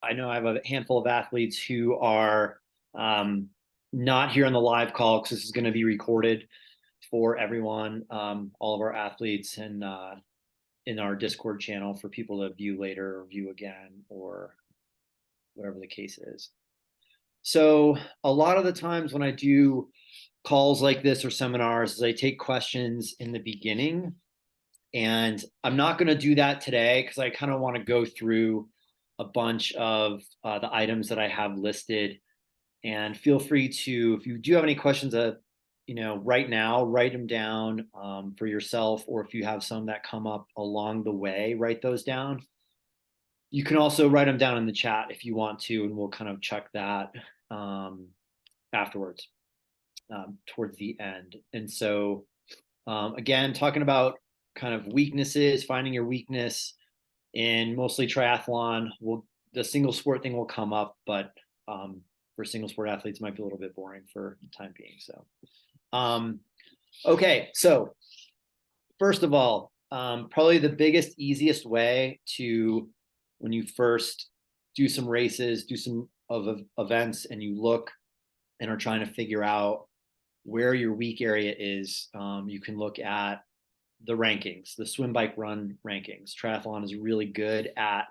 I know I have a handful of athletes who are not here on the live call because this is going to be recorded for everyone, all of our athletes, and in our Discord channel for people to view later or view again or whatever the case is. So a lot of the times when I do calls like this or seminars, is I take questions in the beginning, and I'm not going to do that today because I kind of want to go through a bunch of the items that I have listed. And feel free to, if you do have any questions, right now, write them down for yourself, or if you have some that come up along the way, write those down. You can also write them down in the chat if you want to, and we'll kind of check that um, afterwards, towards the end. And so, again, talking about kind of weaknesses, finding your weakness in mostly triathlon. The single sport thing will come up, but for single sport athletes, it might be a little bit boring for the time being. So, okay. So, first of all, probably the biggest, easiest way to, when you first do some races, do some of events, and you look and are trying to figure out where your weak area is, you can look at the rankings, the swim, bike, run rankings. Triathlon is really good at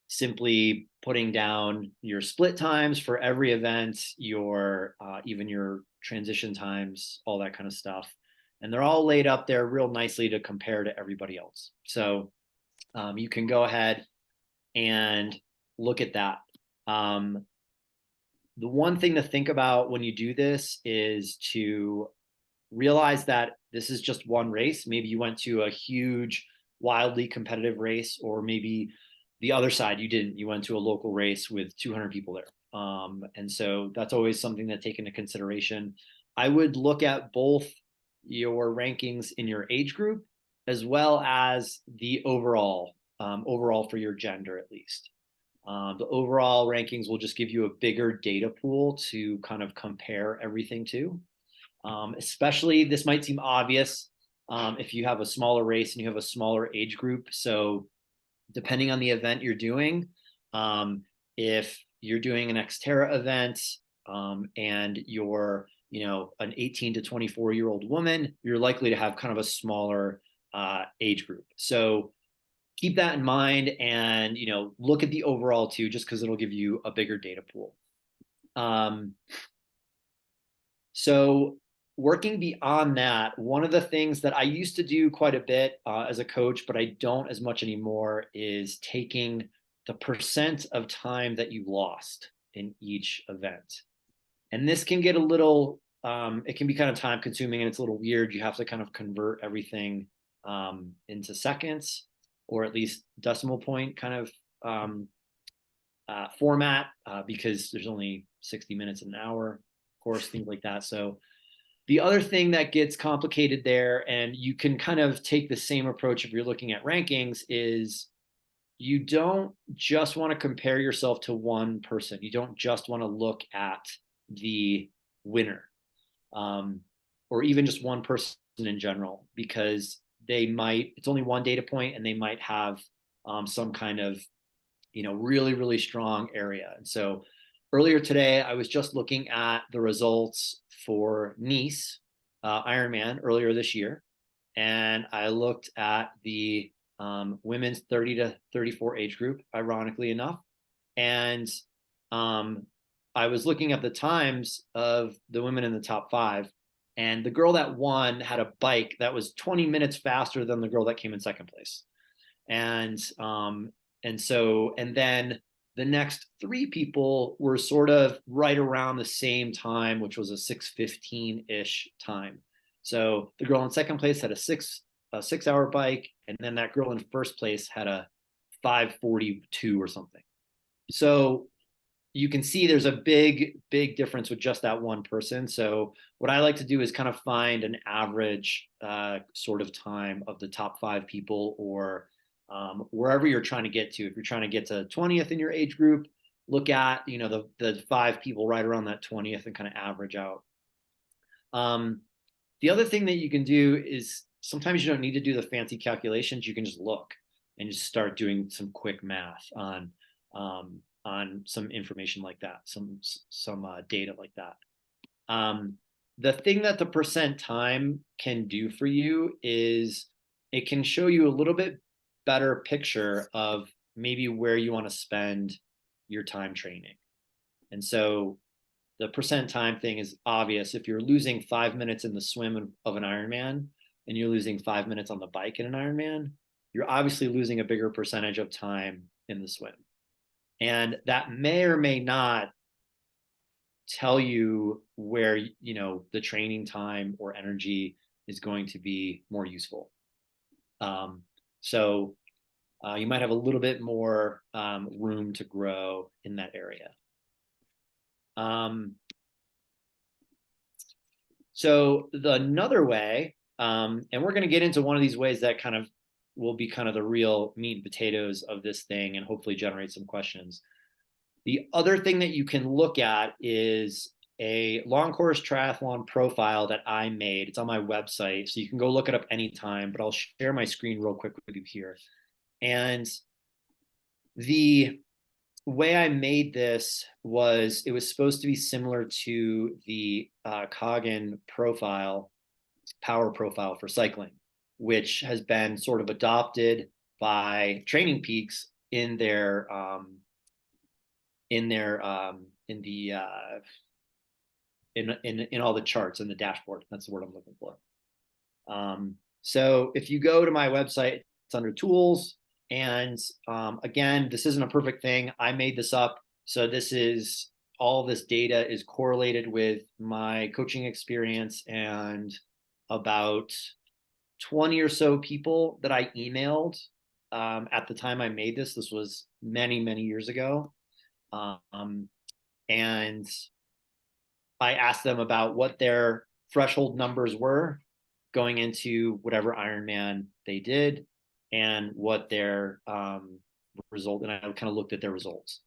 simply putting down your split times for every event, your even your transition times, all that kind of stuff. And they're all laid up there real nicely to compare to everybody else. So you can go ahead and look at that. The one thing to think about when you do this is to realize that this is just one race. Maybe you went to a huge, wildly competitive race, or maybe the other side, you didn't. You went to a local race with 200 people there. And so that's always something to take into consideration. I would look at both your rankings in your age group as well as the overall for your gender at least. The overall rankings will just give you a bigger data pool to kind of compare everything to. Especially, this might seem obvious if you have a smaller race and you have a smaller age group. So depending on the event you're doing, if you're doing an Xterra event and you're an 18 to 24-year-old woman, you're likely to have kind of a smaller age group. So keep that in mind, and look at the overall too, just because it'll give you a bigger data pool. So working beyond that, one of the things that I used to do quite a bit as a coach, but I don't as much anymore, is taking the percent of time that you lost in each event. And this can get a little, it can be kind of time consuming, and it's a little weird. You have to kind of convert everything into seconds, or at least decimal point kind of format, because there's only 60 minutes an hour, of course, things like that. So the other thing that gets complicated there, and you can kind of take the same approach if you're looking at rankings, is you don't just want to compare yourself to one person. You don't just want to look at the winner, or even just one person in general, because it's only one data point, and they might have some kind of, really, really strong area. And so earlier today, I was just looking at the results for Nice Ironman earlier this year, and I looked at the women's 30 to 34 age group, ironically enough, and I was looking at the times of the women in the top 5, and the girl that won had a bike that was 20 minutes faster than the girl that came in second place, and then the next 3 people were sort of right around the same time, which was a 6:15-ish time. So the girl in second place had a 6-hour bike, and then that girl in first place had a 5:42 or something. So you can see there's a big, big difference with just that one person. So what I like to do is kind of find an average sort of time of the top 5 people, or wherever you're trying to get to. If you're trying to get to 20th in your age group, look at the 5 people right around that 20th and kind of average out. The other thing that you can do is, sometimes you don't need to do the fancy calculations. You can just look and just start doing some quick math on some information like that, some data like that. The thing that the percent time can do for you is it can show you a little bit better picture of maybe where you want to spend your time training. And so the percent time thing is obvious. If you're losing 5 minutes in the swim of an Ironman and you're losing 5 minutes on the bike in an Ironman, you're obviously losing a bigger percentage of time in the swim. And that may or may not tell you where, the training time or energy is going to be more useful. So you might have a little bit more room to grow in that area. So another way, and we're going to get into one of these ways that kind of will be kind of the real meat and potatoes of this thing and hopefully generate some questions. The other thing that you can look at is a long course triathlon profile that I made. It's on my website, so you can go look it up anytime, but I'll share my screen real quick with you here. And the way I made this was, it was supposed to be similar to the Coggin profile, power profile for cycling, which has been sort of adopted by Training Peaks in their in all the charts in the dashboard. That's the word I'm looking for. So if you go to my website, it's under tools. And again, this isn't a perfect thing. I made this up. So all this data is correlated with my coaching experience and about 20 or so people that I emailed at the time I made this. This was many, many years ago. And I asked them about what their threshold numbers were going into whatever Ironman they did and what their result, and I kind of looked at their results.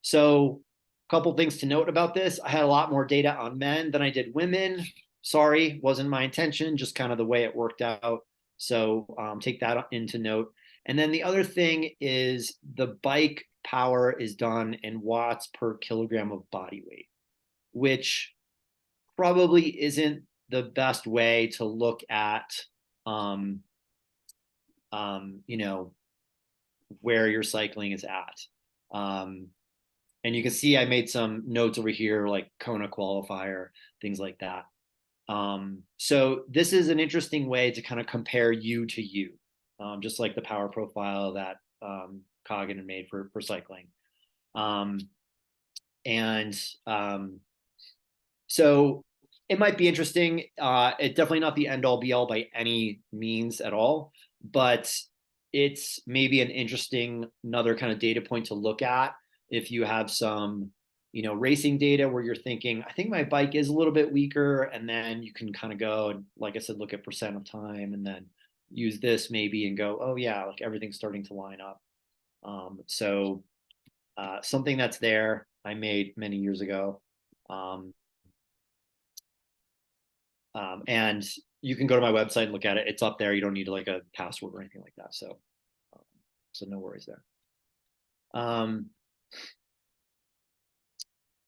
So a couple things to note about this. I had a lot more data on men than I did women. Sorry, wasn't my intention, just kind of the way it worked out. So take that into note. And then the other thing is the bike power is done in watts per kilogram of body weight, which probably isn't the best way to look at where your cycling is at. And you can see I made some notes over here, like Kona qualifier, things like that. So this is an interesting way to kind of compare you to you, just like the power profile that Coggin made for cycling. So it might be interesting. It's definitely not the end all be all by any means at all, but it's maybe an interesting, another kind of data point to look at if you have some, racing data where you're thinking, I think my bike is a little bit weaker. And then you can kind of go and, like I said, look at percent of time and then use this maybe and go, oh yeah, like everything's starting to line up. So something that's there, I made many years ago. And you can go to my website and look at it. It's up there. You don't need like a password or anything like that. So no worries there.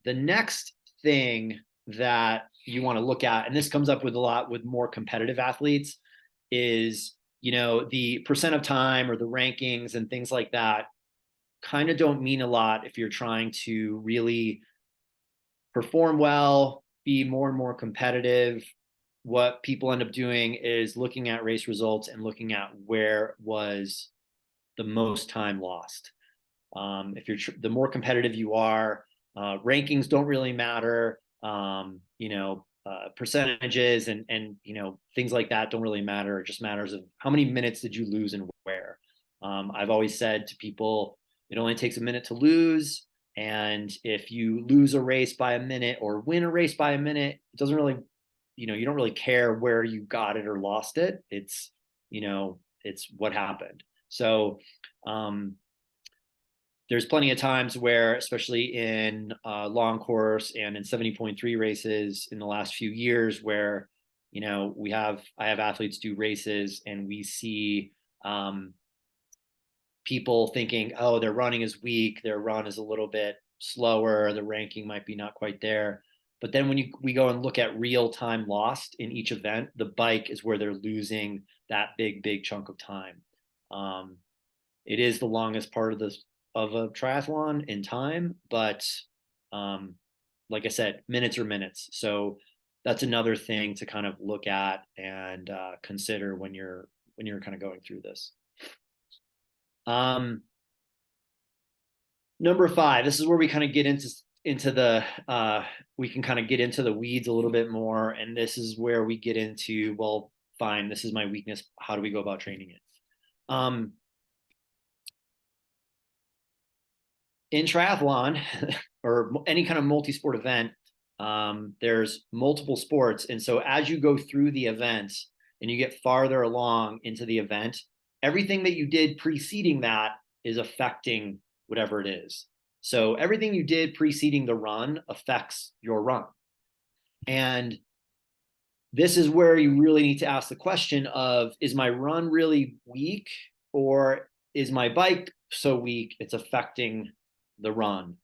The next thing that you want to look at, and this comes up with a lot with more competitive athletes, is, the percent of time or the rankings and things like that kind of don't mean a lot if you're trying to really perform well, be more and more competitive. What people end up doing is looking at race results and looking at where was the most time lost. If you're the more competitive you are, rankings don't really matter. Percentages and things like that don't really matter. It just matters of how many minutes did you lose and where. I've always said to people, it only takes a minute to lose. And if you lose a race by a minute or win a race by a minute, it doesn't really, you don't really care where you got it or lost it. It's, it's what happened. So there's plenty of times where, especially in long course and in 70.3 races in the last few years, where, I have athletes do races and we see people thinking, oh, their running is weak, their run is a little bit slower, the ranking might be not quite there. But then when we go and look at real time lost in each event, the bike is where they're losing that big chunk of time. Um, it is the longest part of a triathlon in time, but um, like I said, minutes are minutes. So that's another thing to kind of look at and consider when you're kind of going through this. Um, Number five, this is where we kind of get into the we can kind of get into the weeds a little bit more, and this is where we get into, well, fine, this is my weakness. How do we go about training it? In triathlon or any kind of multi-sport event, there's multiple sports, and so as you go through the event and you get farther along into the event, everything that you did preceding that is affecting whatever it is. So everything you did preceding the run affects your run. And this is where you really need to ask the question of, is my run really weak, or is my bike so weak it's affecting the run?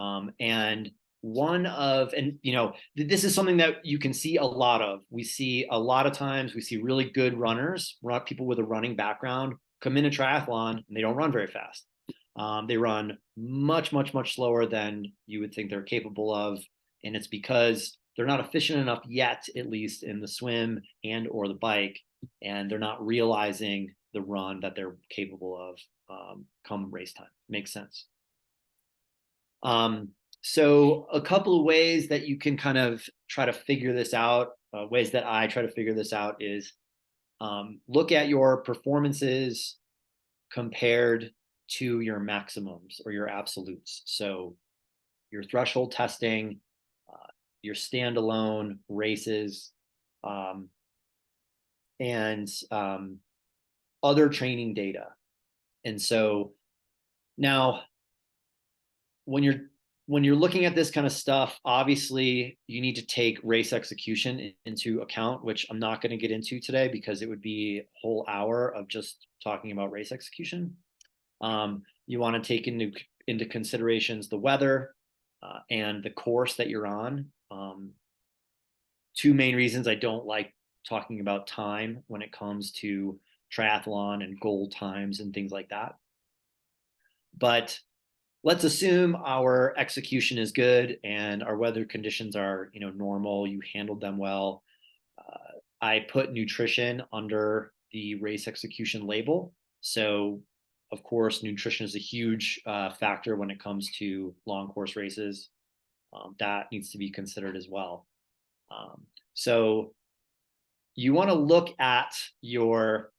And this is something that you can see a lot of. We see a lot of times, we see really good runners, people with a running background come in a triathlon and they don't run very fast. They run much slower than you would think they're capable of. And it's because they're not efficient enough yet, at least in the swim and or the bike, and they're not realizing the run that they're capable of come race time. Makes sense. So a couple of ways that you can kind of try to figure this out, ways that I try to figure this out is look at your performances compared to your maximums or your absolutes. So your threshold testing, your standalone races, and other training data. And so now when you're looking at this kind of stuff, obviously you need to take race execution into account, which I'm not going to get into today because it would be a whole hour of just talking about race execution. You want to take into considerations the weather and the course that you're on. Two main reasons I don't like talking about time when it comes to triathlon and goal times and things like that. But let's assume our execution is good and our weather conditions are, normal. You handled them well. I put nutrition under the race execution label. So, of course, nutrition is a huge factor when it comes to long course races. That needs to be considered as well. So you want to look at your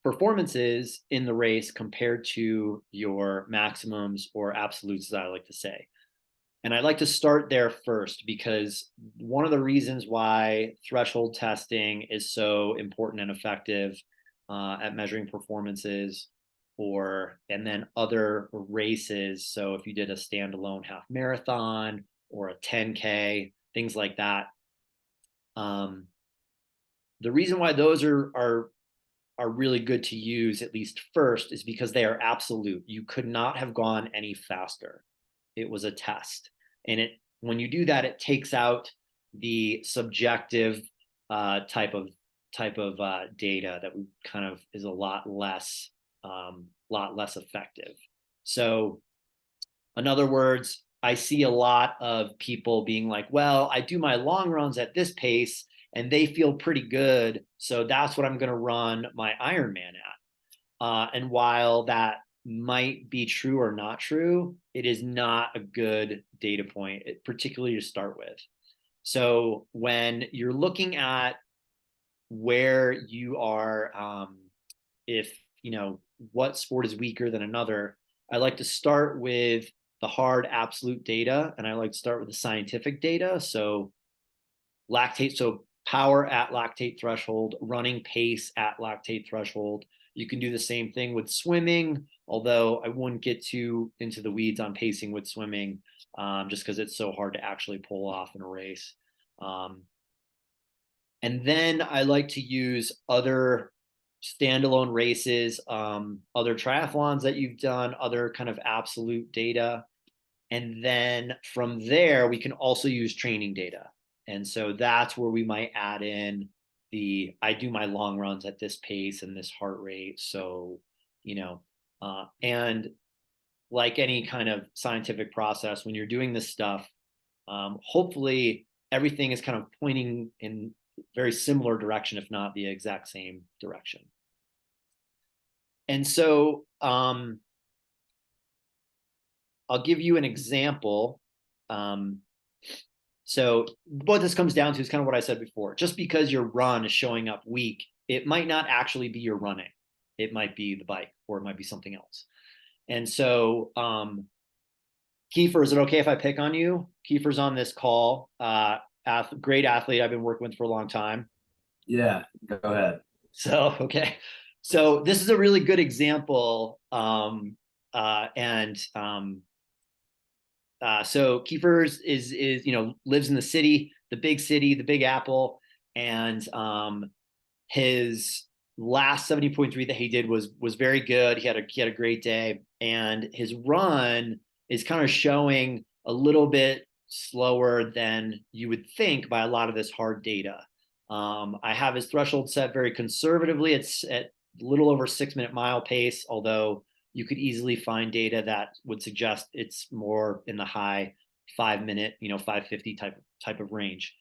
performances in the race compared to your maximums or absolutes, as I like to say. And I like to start there first because one of the reasons why threshold testing is so important and effective at measuring performances and then other races. So if you did a standalone half marathon or a 10K, things like that. The reason why those are really good to use, at least first, is because they are absolute. You could not have gone any faster. It was a test. And when you do that, it takes out the subjective type of data that kind of is a lot less effective. So in other words, I see a lot of people being like, well, I do my long runs at this pace and they feel pretty good, so that's what I'm going to run my Ironman at. And while that might be true or not true, it is not a good data point, particularly to start with. So when you're looking at where you are, if what sport is weaker than another, I like to start with the hard absolute data, and I like to start with the scientific data. So power at lactate threshold, running pace at lactate threshold. You can do the same thing with swimming, although I wouldn't get too into the weeds on pacing with swimming, just because it's so hard to actually pull off in a race. And then I like to use other standalone races, other triathlons that you've done, other kind of absolute data. And then from there, we can also use training data. And so that's where we might add in I do my long runs at this pace and this heart rate. So, and like any kind of scientific process, when you're doing this stuff, hopefully everything is kind of pointing in very similar direction, if not the exact same direction. And so I'll give you an example. So what this comes down to is kind of what I said before. Just because your run is showing up weak, it might not actually be your running. It might be the bike, or it might be something else. And so, Kiefer, is it okay if I pick on you? Kiefer's on this call. Great athlete I've been working with for a long time. Yeah, go ahead. So, okay. So this is a really good example. So Kiefer's is lives in the city, the big apple, and his last 70.3 that he did was very good. He had a great day, and his run is kind of showing a little bit slower than you would think by a lot of this hard data. I have his threshold set very conservatively. It's at a little over 6 minute mile pace, although you could easily find data that would suggest it's more in the high 5 minute, 550 type of range.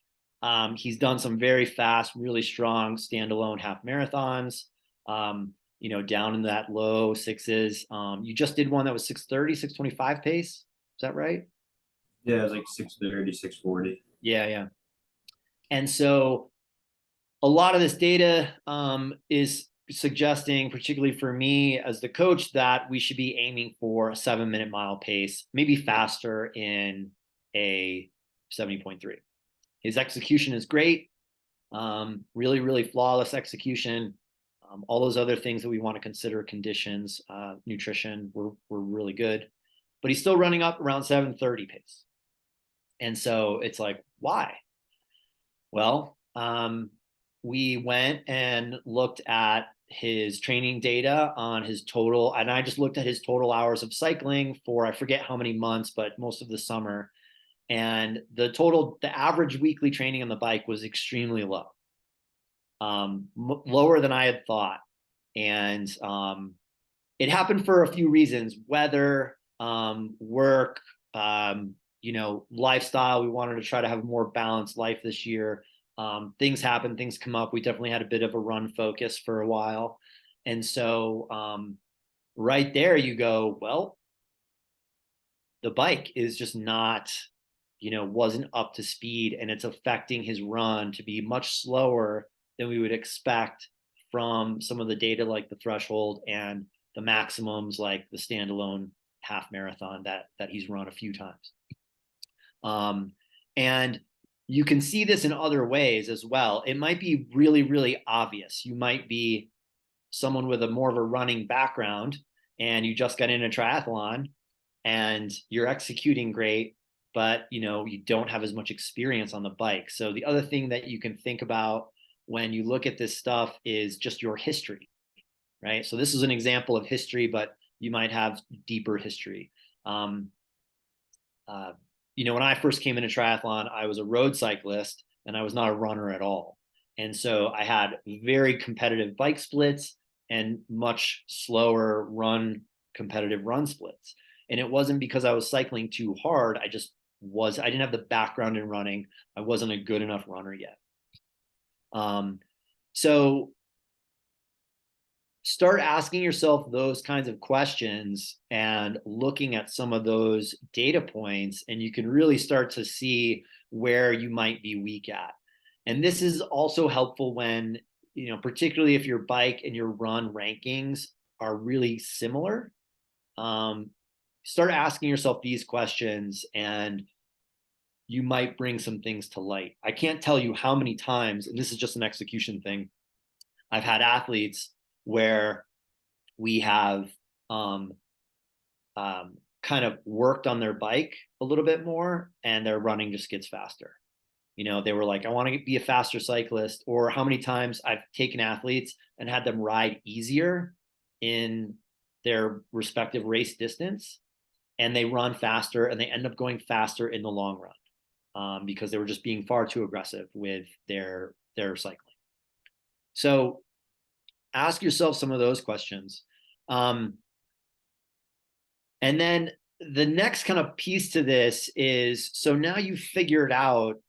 He's done some very fast, really strong standalone half marathons, down in that low sixes. You just did one that was 6:30, 6:25 pace. Is that right? Yeah, it was like 6:30, 6:40. Yeah. And so a lot of this data is suggesting, particularly for me as the coach, that we should be aiming for a 7 minute mile pace, maybe faster in a 70.3. His execution is great. Really, really flawless execution. All those other things that we want to consider, conditions, nutrition, were really good. But he's still running up around 7:30 pace. And so it's like, why? Well, we went and looked at his training data on his total, and I just looked at his total hours of cycling for, I forget how many months, but most of the summer. And the average weekly training on the bike was extremely low, lower than I had thought. And it happened for a few reasons: weather, work, lifestyle. We wanted to try to have a more balanced life this year. Things happen, things come up. We definitely had a bit of a run focus for a while. And so right there you go, well, the bike is just not, wasn't up to speed, and it's affecting his run to be much slower than we would expect from some of the data like the threshold and the maximums like the standalone half marathon that he's run a few times. And you can see this in other ways as well. It might be really, really obvious. You might be someone with more of a running background, and you just got in a triathlon and you're executing great, but you don't have as much experience on the bike. So the other thing that you can think about when you look at this stuff is just your history, right? So this is an example of history, but you might have deeper history. When I first came into triathlon, I was a road cyclist and I was not a runner at all. And so I had very competitive bike splits and much slower competitive run splits. And it wasn't because I was cycling too hard. I didn't have the background in running. I wasn't a good enough runner yet. So start asking yourself those kinds of questions and looking at some of those data points, and you can really start to see where you might be weak at. And this is also helpful when, particularly if your bike and your run rankings are really similar. Start asking yourself these questions, and you might bring some things to light. I can't tell you how many times, and this is just an execution thing, I've had athletes where we have kind of worked on their bike a little bit more, and their running just gets faster. They were like, I want to be a faster cyclist. Or how many times I've taken athletes and had them ride easier in their respective race distance, and they run faster and they end up going faster in the long run, because they were just being far too aggressive with their cycling. So ask yourself some of those questions. And then the next kind of piece to this is, so now you've figured out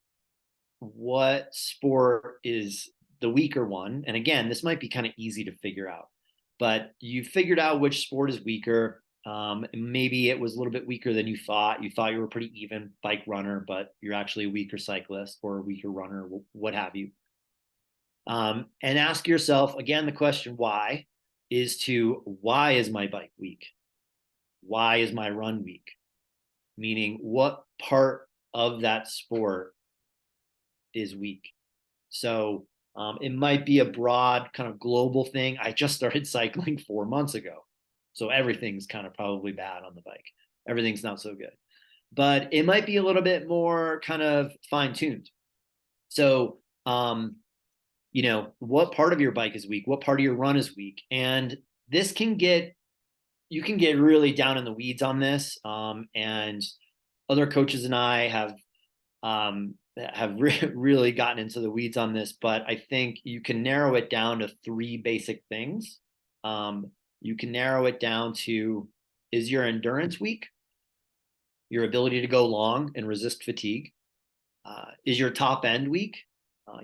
what sport is the weaker one. And again, this might be kind of easy to figure out, but you figured out which sport is weaker. Maybe it was a little bit weaker than you thought. You thought you were a pretty even bike runner, but you're actually a weaker cyclist or a weaker runner, what have you. And ask yourself again, the question why why is my bike weak? Why is my run weak? Meaning, what part of that sport is weak? So it might be a broad kind of global thing. I just started cycling 4 months ago, so everything's kind of probably bad on the bike. Everything's not so good, but it might be a little bit more kind of fine tuned. So, what part of your bike is weak? What part of your run is weak? And this you can get really down in the weeds on this. And other coaches and I have really gotten into the weeds on this, but I think you can narrow it down to three basic things. You can narrow it down to, is your endurance weak? Your ability to go long and resist fatigue? Is your top end weak?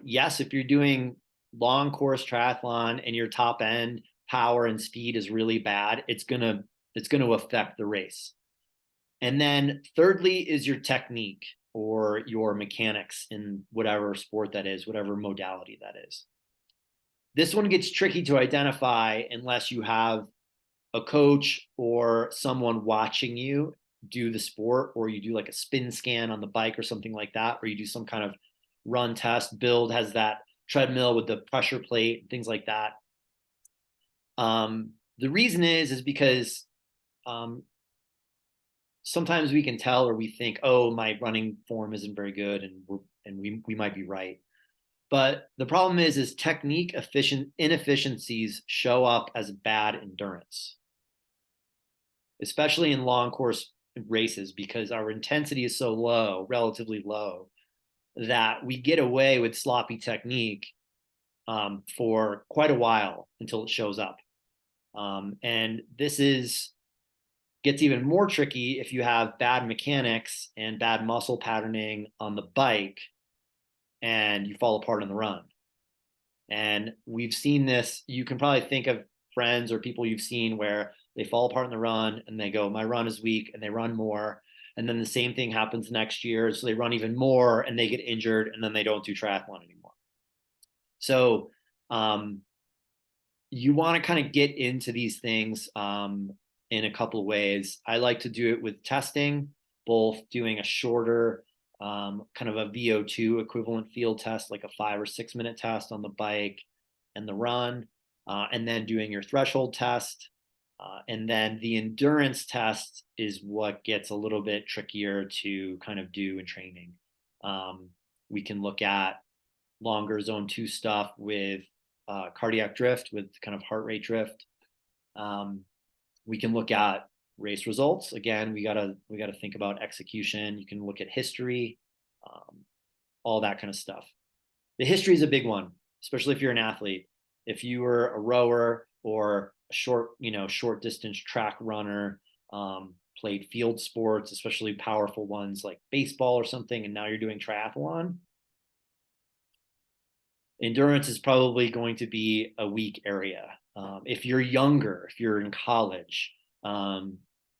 Yes, if you're doing long course triathlon and your top end power and speed is really bad, it's gonna affect the race. And then thirdly is your technique or your mechanics in whatever sport that is, whatever modality that is. This one gets tricky to identify unless you have a coach or someone watching you do the sport, or you do like a spin scan on the bike or something like that, or you do some kind of run test. Build has that treadmill with the pressure plate, things like that. The reason is because sometimes we can tell, or we think, oh, my running form isn't very good, and we might be right. But the problem is technique inefficiencies show up as bad endurance, especially in long course races, because our intensity is so low, relatively low, that we get away with sloppy technique for quite a while until it shows up. And this gets even more tricky if you have bad mechanics and bad muscle patterning on the bike and you fall apart on the run. And we've seen this. You can probably think of friends or people you've seen where they fall apart in the run and they go, my run is weak, and they run more. And then the same thing happens next year. So they run even more and they get injured, and then they don't do triathlon anymore. So you want to kind of get into these things in a couple of ways. I like to do it with testing, both doing a shorter kind of a VO2 equivalent field test, like a 5 or 6 minute test on the bike and the run, and then doing your threshold test. And then the endurance test is what gets a little bit trickier to kind of do in training. We can look at longer zone 2 stuff with cardiac drift, with kind of heart rate drift. We can look at race results. Again, we gotta think about execution. You can look at history, all that kind of stuff. The history is a big one, especially if you're an athlete. If you were a rower or a short distance track runner, played field sports, especially powerful ones like baseball or something, and now you're doing triathlon, endurance is probably going to be a weak area. If you're younger, if you're in college,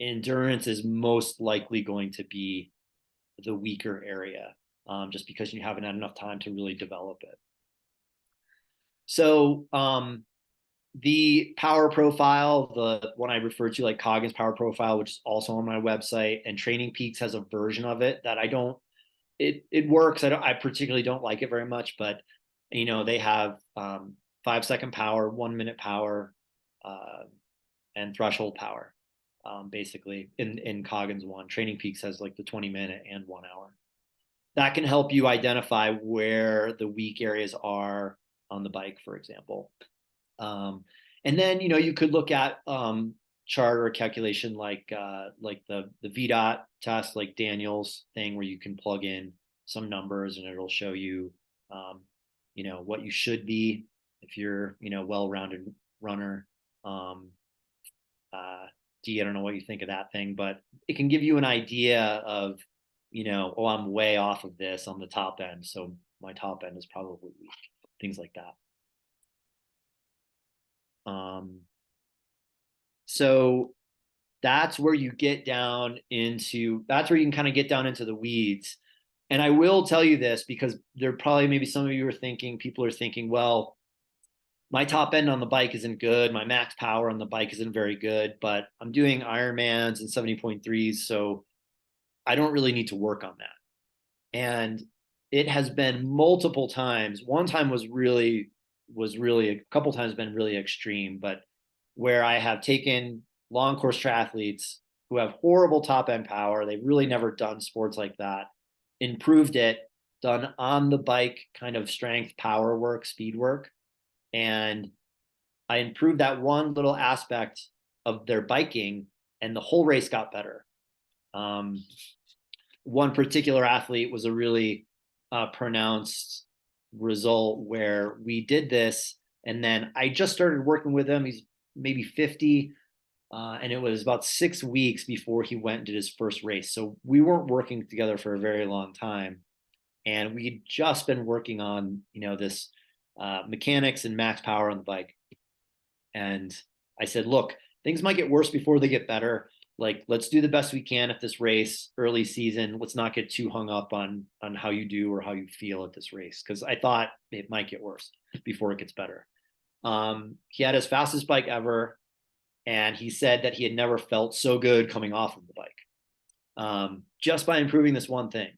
endurance is most likely going to be the weaker area, just because you haven't had enough time to really develop it. So the power profile, the one I referred to, like Coggins power profile, which is also on my website, and Training Peaks has a version of it that it works. I particularly don't like it very much, but they have 5-second power, 1 minute power, and threshold power, basically in Coggins one. Training Peaks has like the 20 minute and 1 hour. that can help you identify where the weak areas are on the bike, for example. And then, you could look at chart or calculation like the VDOT test, like Daniel's thing, where you can plug in some numbers and it'll show you, what you should be if you're, well-rounded runner. Um, D, I don't know what you think of that thing, but it can give you an idea of, oh, I'm way off of this on the top end, so my top end is probably weak, things like that. So that's where you get down into, that's where you can kind of get down into the weeds. And I will tell you this because there probably maybe some of you are thinking, people are thinking, well, my top end on the bike isn't good. My max power on the bike isn't very good, but I'm doing Ironmans and 70.3s. So I don't really need to work on that. And it has been multiple times. One time was really a couple times been really extreme, but where I have taken long course triathletes who have horrible top end power, they've really never done sports like that, improved it, done on the bike kind of strength, power work, speed work, and I improved that one little aspect of their biking, and the whole race got better. One particular athlete was a really pronounced result where we did this, and then I just started working with him. He's maybe 50, and it was about 6 weeks before he went and did his first race. So we weren't working together for a very long time, and we'd just been working on this mechanics and max power on the bike. And I said, look, things might get worse before they get better. Like, let's do the best we can at this race, early season. Let's not get too hung up on how you do or how you feel at this race, because I thought it might get worse before it gets better. He had his fastest bike ever, and he said that he had never felt so good coming off of the bike, just by improving this one thing.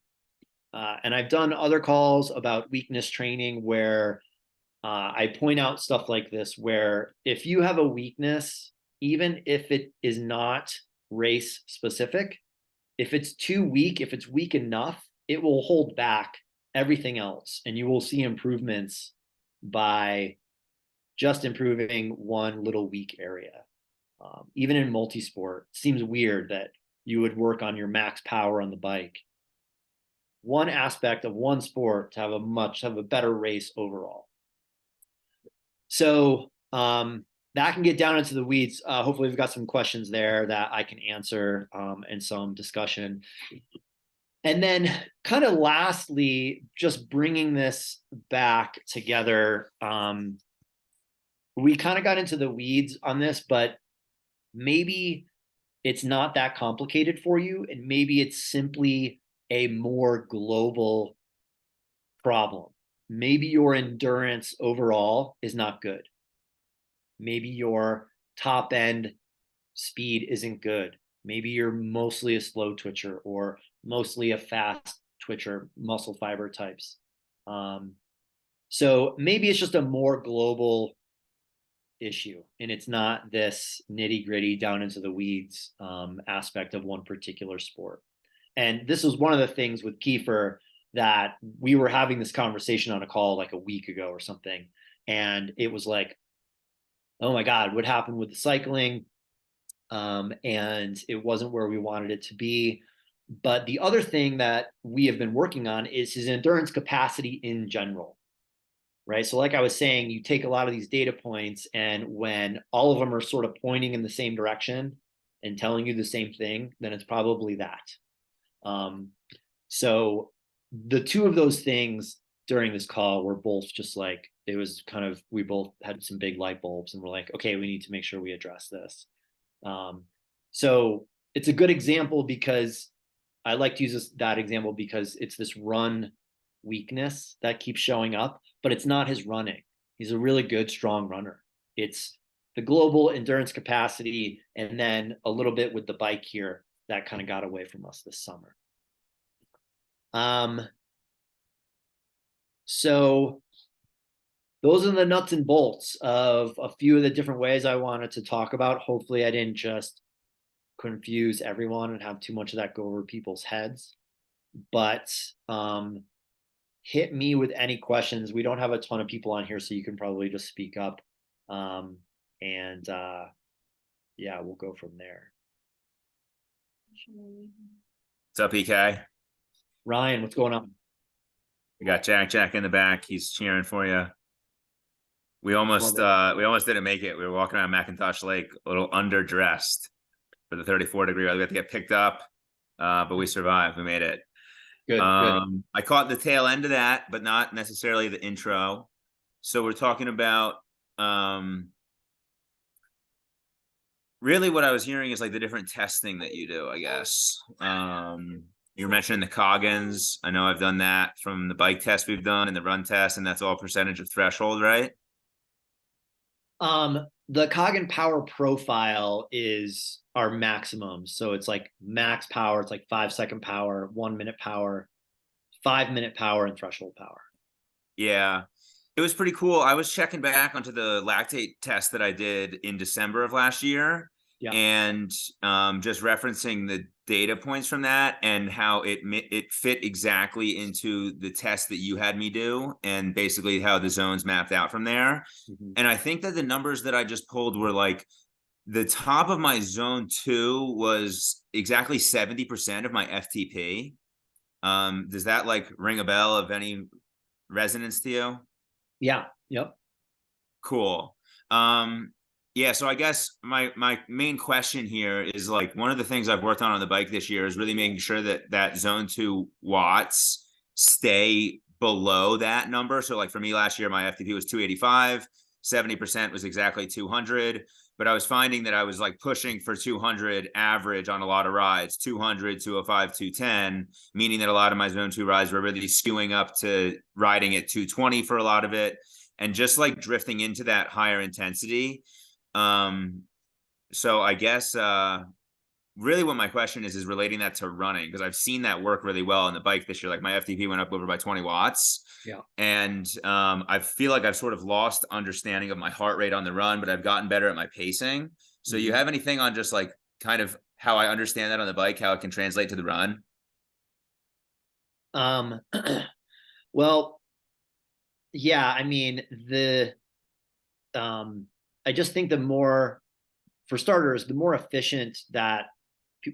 And I've done other calls about weakness training where I point out stuff like this, where if you have a weakness, even if it is not race specific, if it's too weak, if it's weak enough, it will hold back everything else. And you will see improvements by just improving one little weak area. Even in multisport, it seems weird that you would work on your max power on the bike, one aspect of one sport, to have a better race overall. So that can get down into the weeds. Hopefully we've got some questions there that I can answer, and some discussion. And then kind of lastly, just bringing this back together, we kind of got into the weeds on this, but maybe it's not that complicated for you, and maybe it's simply a more global problem. Maybe your endurance overall is not good. Maybe your top end speed isn't good. Maybe you're mostly a slow twitcher or mostly a fast twitcher, muscle fiber types. So maybe it's just a more global issue, and it's not this nitty gritty down into the weeds aspect of one particular sport. And this was one of the things with Kiefer, that we were having this conversation on a call like a week ago or something. And it was like, oh my God, what happened with the cycling? And it wasn't where we wanted it to be. But the other thing that we have been working on is his endurance capacity in general, right? So like I was saying, you take a lot of these data points, and when all of them are sort of pointing in the same direction and telling you the same thing, then it's probably that. So the two of those things during this call were both just like, it was kind of, we both had some big light bulbs, and we're like, okay, we need to make sure we address this. So it's a good example, because I like to use that example because it's this run weakness that keeps showing up, but it's not his running. He's a really good, strong runner. It's the global endurance capacity, and then a little bit with the bike here that kind of got away from us this summer. So those are the nuts and bolts of a few of the different ways I wanted to talk about. Hopefully I didn't just confuse everyone and have too much of that go over people's heads. But hit me with any questions. We don't have a ton of people on here, so you can probably just speak up. And yeah, we'll go from there. What's up, EK? Ryan, what's going on? We got Jack in the back. He's cheering for you. We almost didn't make it. We were walking around McIntosh Lake a little underdressed for the 34-degree weather. We had to get picked up, but we survived. We made it. Good. I caught the tail end of that, but not necessarily the intro. So we're talking about really what I was hearing is like the different testing that you do, I guess. You were mentioning the Coggins. I know I've done that from the bike test we've done and the run test, and that's all percentage of threshold, right? The Coggin power profile is our maximum. So it's like max power. It's like 5-second power, 1 minute power, 5-minute power, and threshold power. Yeah, it was pretty cool. I was checking back onto the lactate test that I did in December of last year. Yeah. And just referencing the data points from that and how it fit exactly into the test that you had me do, and basically how the zones mapped out from there. Mm-hmm. And I think that the numbers that I just pulled were like the top of my zone 2 was exactly 70% of my FTP. Does that like ring a bell of any resonance to you? Yeah. Yep. Cool. Yeah, so I guess my main question here is like one of the things I've worked on the bike this year is really making sure that zone 2 watts stay below that number. So like for me last year, my FTP was 285, 70% was exactly 200, but I was finding that I was like pushing for 200 average on a lot of rides, 200, 205, 210, meaning that a lot of my zone 2 rides were really skewing up to riding at 220 for a lot of it, and just like drifting into that higher intensity. So I guess really what my question is relating that to running, because I've seen that work really well on the bike this year. Like my FTP went up over by 20 watts. Yeah. And I feel like I've sort of lost understanding of my heart rate on the run, but I've gotten better at my pacing. So you have anything on just like kind of how I understand that on the bike, how it can translate to the run? Well, yeah, I mean, I just think for starters, the more efficient that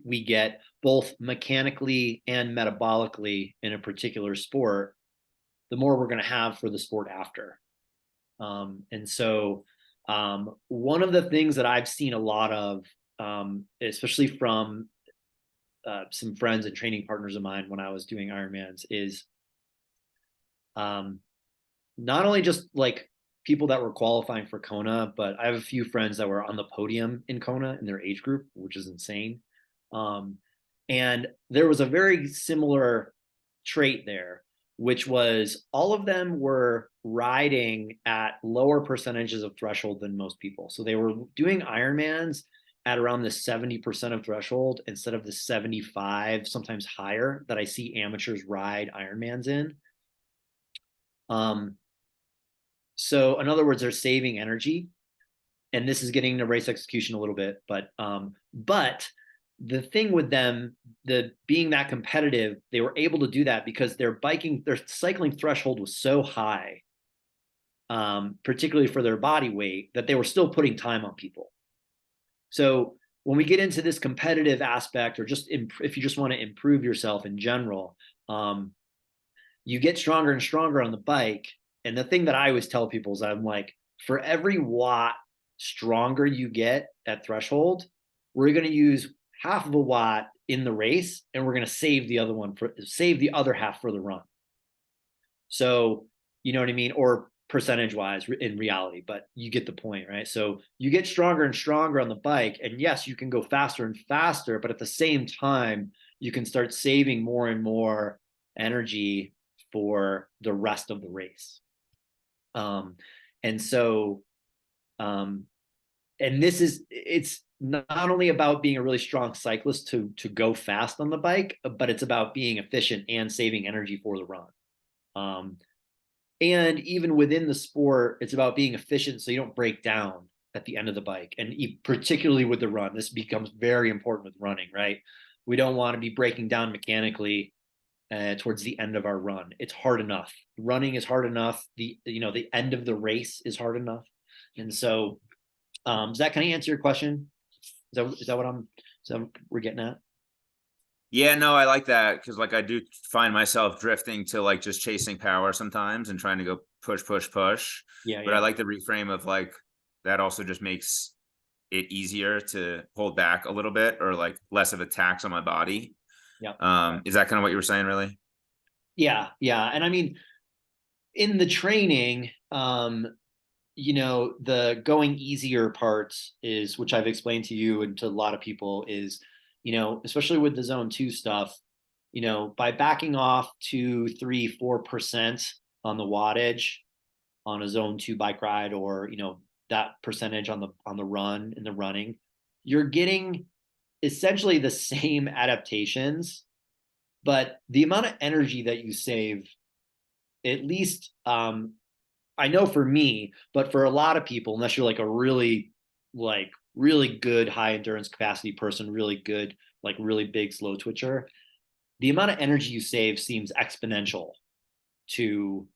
we get both mechanically and metabolically in a particular sport, the more we're going to have for the sport after. And so one of the things that I've seen a lot of, especially from some friends and training partners of mine when I was doing Ironmans, is not only just like people that were qualifying for Kona, but I have a few friends that were on the podium in Kona in their age group, which is insane. And there was a very similar trait there, which was all of them were riding at lower percentages of threshold than most people. So they were doing Ironmans at around the 70% of threshold instead of the 75, sometimes higher, that I see amateurs ride Ironmans in. So in other words, they're saving energy, and this is getting into race execution a little bit, but the thing with them, being that competitive, they were able to do that because their cycling threshold was so high, particularly for their body weight, that they were still putting time on people. So when we get into this competitive aspect, or just if you just want to improve yourself in general, you get stronger and stronger on the bike. And the thing that I always tell people is I'm like, for every watt stronger you get at threshold, we're going to use half of a watt in the race, and we're going to save the other half for the run. So, you know what I mean? Or percentage wise in reality, but you get the point, right? So you get stronger and stronger on the bike, and yes, you can go faster and faster, but at the same time, you can start saving more and more energy for the rest of the race. And so, and it's not only about being a really strong cyclist to go fast on the bike, but it's about being efficient and saving energy for the run. And even within the sport, it's about being efficient so you don't break down at the end of the bike. And particularly with the run, this becomes very important with running, right? We don't want to be breaking down mechanically towards the end of our run. It's hard enough. Running is hard enough. The end of the race is hard enough. And so, does that kind of answer your question? Is that what we're getting at? Yeah, no, I like that because like I do find myself drifting to like just chasing power sometimes and trying to go push, push, push. Yeah, But I like the reframe of like that also just makes it easier to hold back a little bit or like less of a tax on my body. Yeah. Is that kind of what you were saying, really? Yeah, yeah. And I mean, in the training, the going easier part is, which I've explained to you and to a lot of people, is, especially with the zone 2 stuff, by backing off 2, 3, 4% on the wattage on a zone 2 bike ride, or, that percentage on the run in the running, you're getting essentially the same adaptations, but the amount of energy that you save, at least I know for me, but for a lot of people, unless you're like a really good high endurance capacity person, really good, like really big slow twitcher, the amount of energy you save seems exponential to,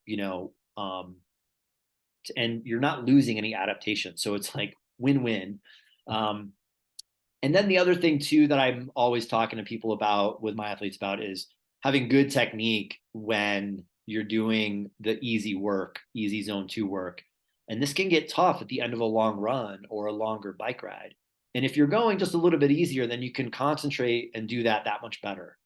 and you're not losing any adaptation. So it's like win-win. And then the other thing too that I'm always talking to people about with my athletes about is having good technique when you're doing the easy zone 2 work. And this can get tough at the end of a long run or a longer bike ride. And if you're going just a little bit easier, then you can concentrate and do that much better.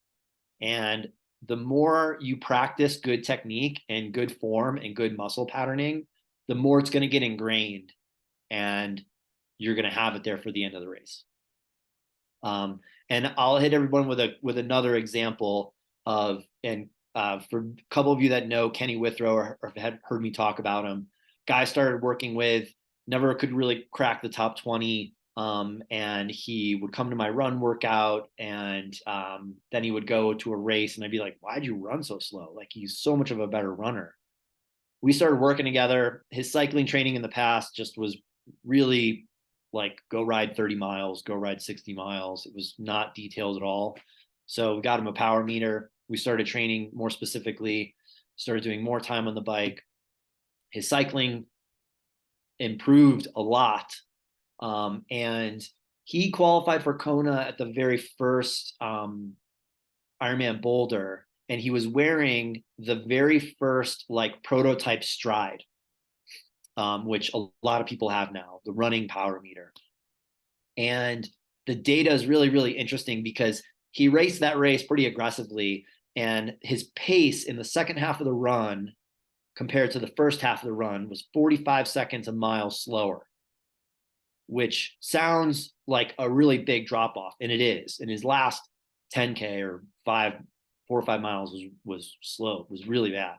And the more you practice good technique and good form and good muscle patterning, the more it's going to get ingrained and you're going to have it there for the end of the race. And I'll hit everyone with another example of, and for a couple of you that know Kenny Withrow or have heard me talk about him, guy started working with, never could really crack the top 20. And he would come to my run workout, and then he would go to a race, and I'd be like, why'd you run so slow? Like, he's so much of a better runner. We started working together. His cycling training in the past just was really like, go ride 30 miles, go ride 60 miles. It was not detailed at all. So we got him a power meter. We started training more specifically, started doing more time on the bike. His cycling improved a lot. And he qualified for Kona at the very first Ironman Boulder. And he was wearing the very first like prototype Stride, which a lot of people have now, the running power meter. And the data is really, really interesting because he raced that race pretty aggressively, and his pace in the second half of the run compared to the first half of the run was 45 seconds a mile slower, which sounds like a really big drop off, and it is. And his last 10K or 4 or 5 miles was slow, was really bad.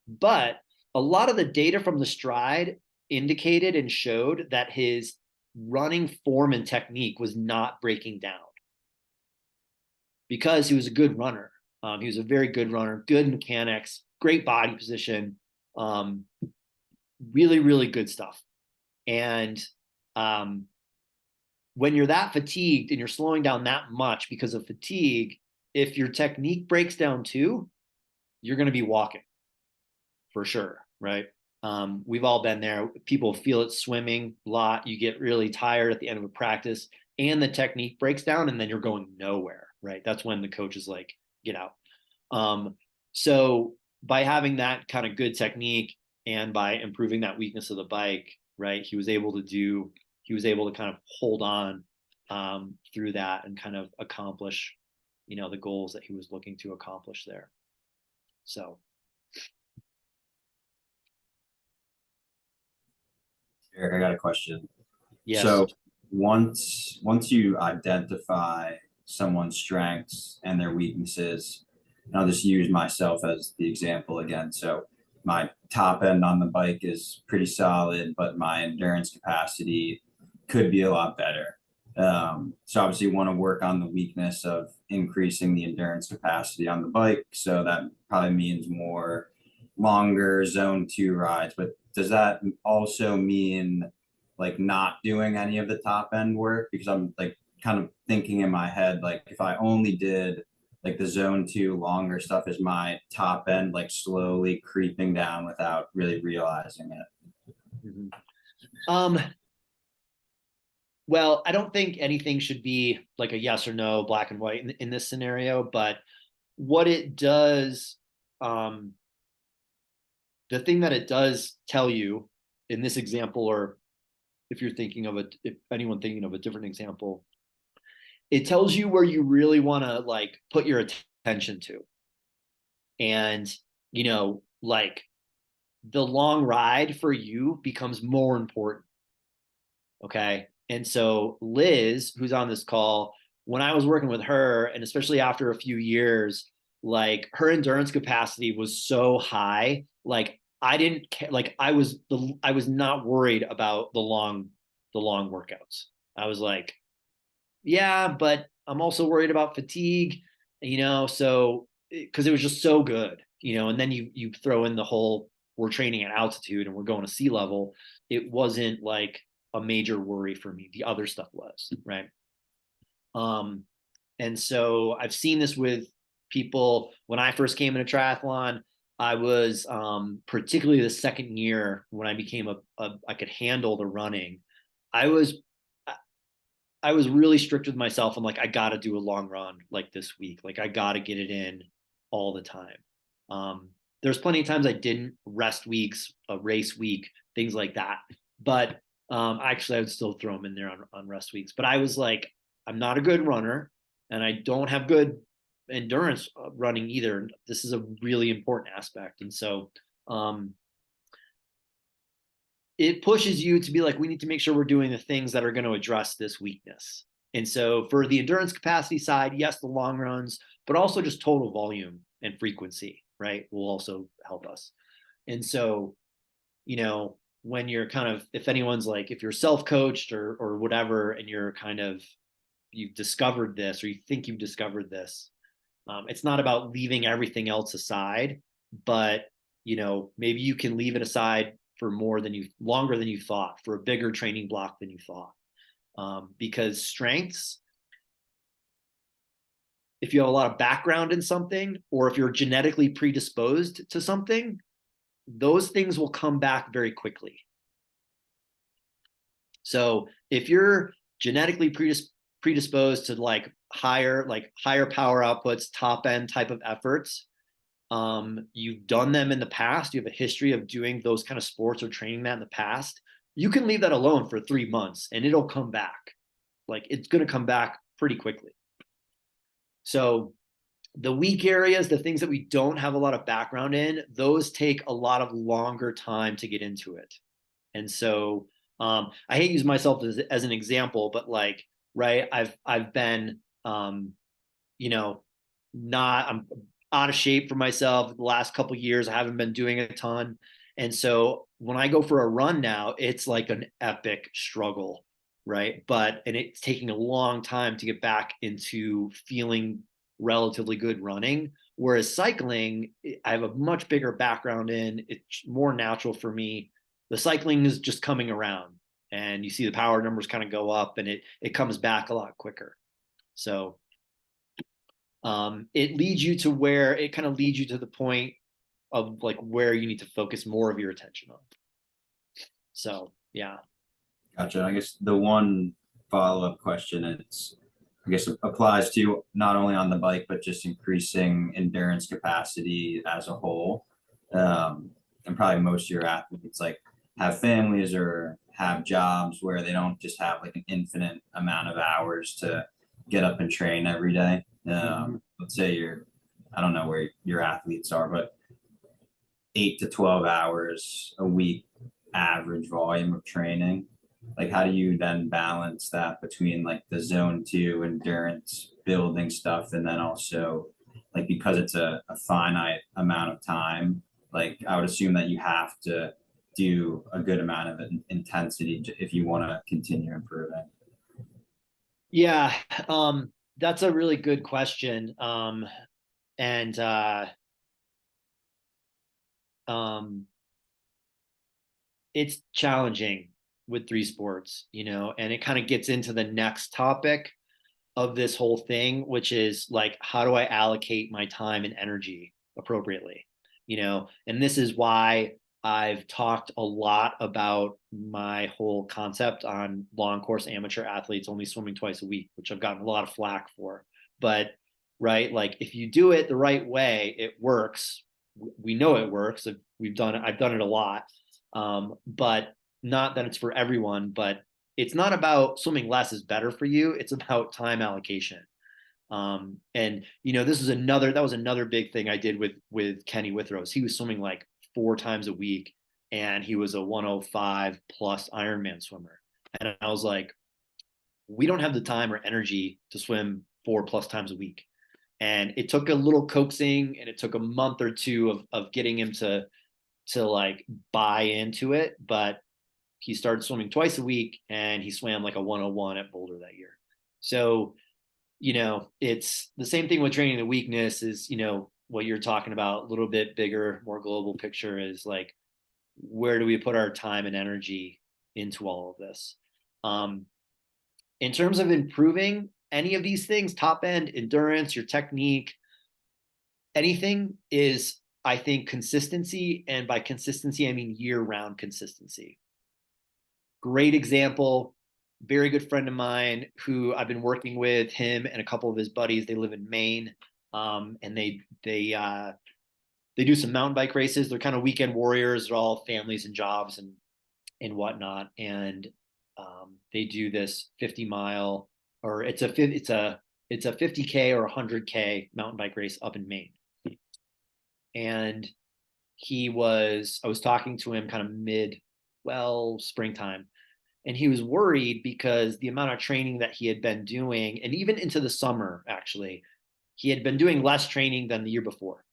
But a lot of the data from the Stride indicated and showed that his running form and technique was not breaking down because he was a good runner. He was a very good runner, good mechanics, great body position, really, really good stuff. And when you're that fatigued and you're slowing down that much because of fatigue, if your technique breaks down too, you're going to be walking for sure, right? We've all been there. People feel it swimming a lot. You get really tired at the end of a practice and the technique breaks down, and then you're going nowhere, right? That's when the coach is like, get out. So by having that kind of good technique and by improving that weakness of the bike, right, he was able to kind of hold on through that and kind of accomplish, the goals that he was looking to accomplish there. So. Eric, I got a question. Yes. So once you identify someone's strengths and their weaknesses, and I'll just use myself as the example again. So my top end on the bike is pretty solid, but my endurance capacity could be a lot better. So obviously you want to work on the weakness of increasing the endurance capacity on the bike. So that probably means more longer zone 2 rides, but does that also mean like not doing any of the top end work? Because I'm like kind of thinking in my head, like if I only did like the zone 2 longer stuff is my top end, like slowly creeping down without really realizing it. Mhm. Um, well, I don't think anything should be like a yes or no, black and white in this scenario, but what it does, um, the thing that it does tell you in this example, or if you're thinking of it, if anyone thinking of a different example, it tells you where you really want to like put your attention to. And, like the long ride for you becomes more important. Okay. And so Liz, who's on this call, when I was working with her, and especially after a few years, like her endurance capacity was so high, like I didn't care, like I was not worried about the long workouts. I was like, yeah, but I'm also worried about fatigue, so because it was just so good, and then you throw in the whole we're training at altitude and we're going to sea level. It wasn't like a major worry for me. The other stuff was, right? Um, and so I've seen this with people when I first came into triathlon. I was particularly the second year when I became I could handle the running. I was I was really strict with myself. I'm like, I got to do a long run like this week. Like, I got to get it in all the time. There's plenty of times I didn't rest weeks, a race week, things like that. But actually, I would still throw them in there on rest weeks. But I was like, I'm not a good runner and I don't have good endurance running either. This is a really important aspect. And so, it pushes you to be like, we need to make sure we're doing the things that are going to address this weakness. And so for the endurance capacity side, yes, the long runs, but also just total volume and frequency, right, will also help us. And so, when you're kind of, if anyone's like, if you're self-coached or whatever, and you're kind of, you've discovered this or you think you've discovered this, it's not about leaving everything else aside, but maybe you can leave it aside for longer than you thought, for a bigger training block than you thought. Because strengths, if you have a lot of background in something, or if you're genetically predisposed to something, those things will come back very quickly. So if you're genetically predisposed to like higher power outputs, top end type of efforts, you've done them in the past, you have a history of doing those kind of sports or training that in the past, you can leave that alone for 3 months and it'll come back. Like, it's going to come back pretty quickly. So the weak areas, the things that we don't have a lot of background in, those take a lot of longer time to get into it. And so I hate to use myself as an example, but like, right, I've been not, I'm out of shape for myself the last couple of years. I haven't been doing a ton. And so when I go for a run now, it's like an epic struggle, right? And it's taking a long time to get back into feeling relatively good running. Whereas cycling, I have a much bigger background in, it's more natural for me. The cycling is just coming around and you see the power numbers kind of go up and it comes back a lot quicker. So it leads you to where it kind of leads you to the point of like where you need to focus more of your attention on. So yeah. Gotcha. I guess the one follow-up question, I guess it applies to not only on the bike, but just increasing endurance capacity as a whole. And probably most of your athletes like have families or have jobs where they don't just have like an infinite amount of hours to get up and train every day. Let's say I don't know where your athletes are, but 8 to 12 hours a week average volume of training. Like, how do you then balance that between like the zone 2 endurance building stuff and then also like, because it's a finite amount of time, like I would assume that you have to do a good amount of intensity if you want to continue improving. Yeah. That's a really good question. And it's challenging with three sports, and it kind of gets into the next topic of this whole thing, which is like, how do I allocate my time and energy appropriately? And this is why I've talked a lot about my whole concept on long course amateur athletes only swimming twice a week, which I've gotten a lot of flack for. But right, like if you do it the right way, it works. We know it works. I've done it a lot. But not that it's for everyone, but it's not about swimming less is better for you. It's about time allocation. And that was another big thing I did with Kenny Withrows. He was swimming like 4 times a week, and he was a 105 plus Ironman swimmer. And I was like, we don't have the time or energy to swim 4+ times a week. And it took a little coaxing, and it took a month or two of getting him to like buy into it. But he started swimming twice a week, and he swam like a 101 at Boulder that year. So, it's the same thing with training the weakness is, what you're talking about, a little bit bigger, more global picture is like, where do we put our time and energy into all of this? In terms of improving any of these things, top end, endurance, your technique, anything is, I think, consistency. And by consistency, I mean year-round consistency. Great example, very good friend of mine who I've been working with, him and a couple of his buddies. They live in Maine, and they do some mountain bike races. They're kind of weekend warriors. They're all families and jobs and whatnot. And they do this 50-mile, or it's a 50K or 100K mountain bike race up in Maine. And I was talking to him kind of springtime. And he was worried because the amount of training that he had been doing, and even into the summer, actually, he had been doing less training than the year before.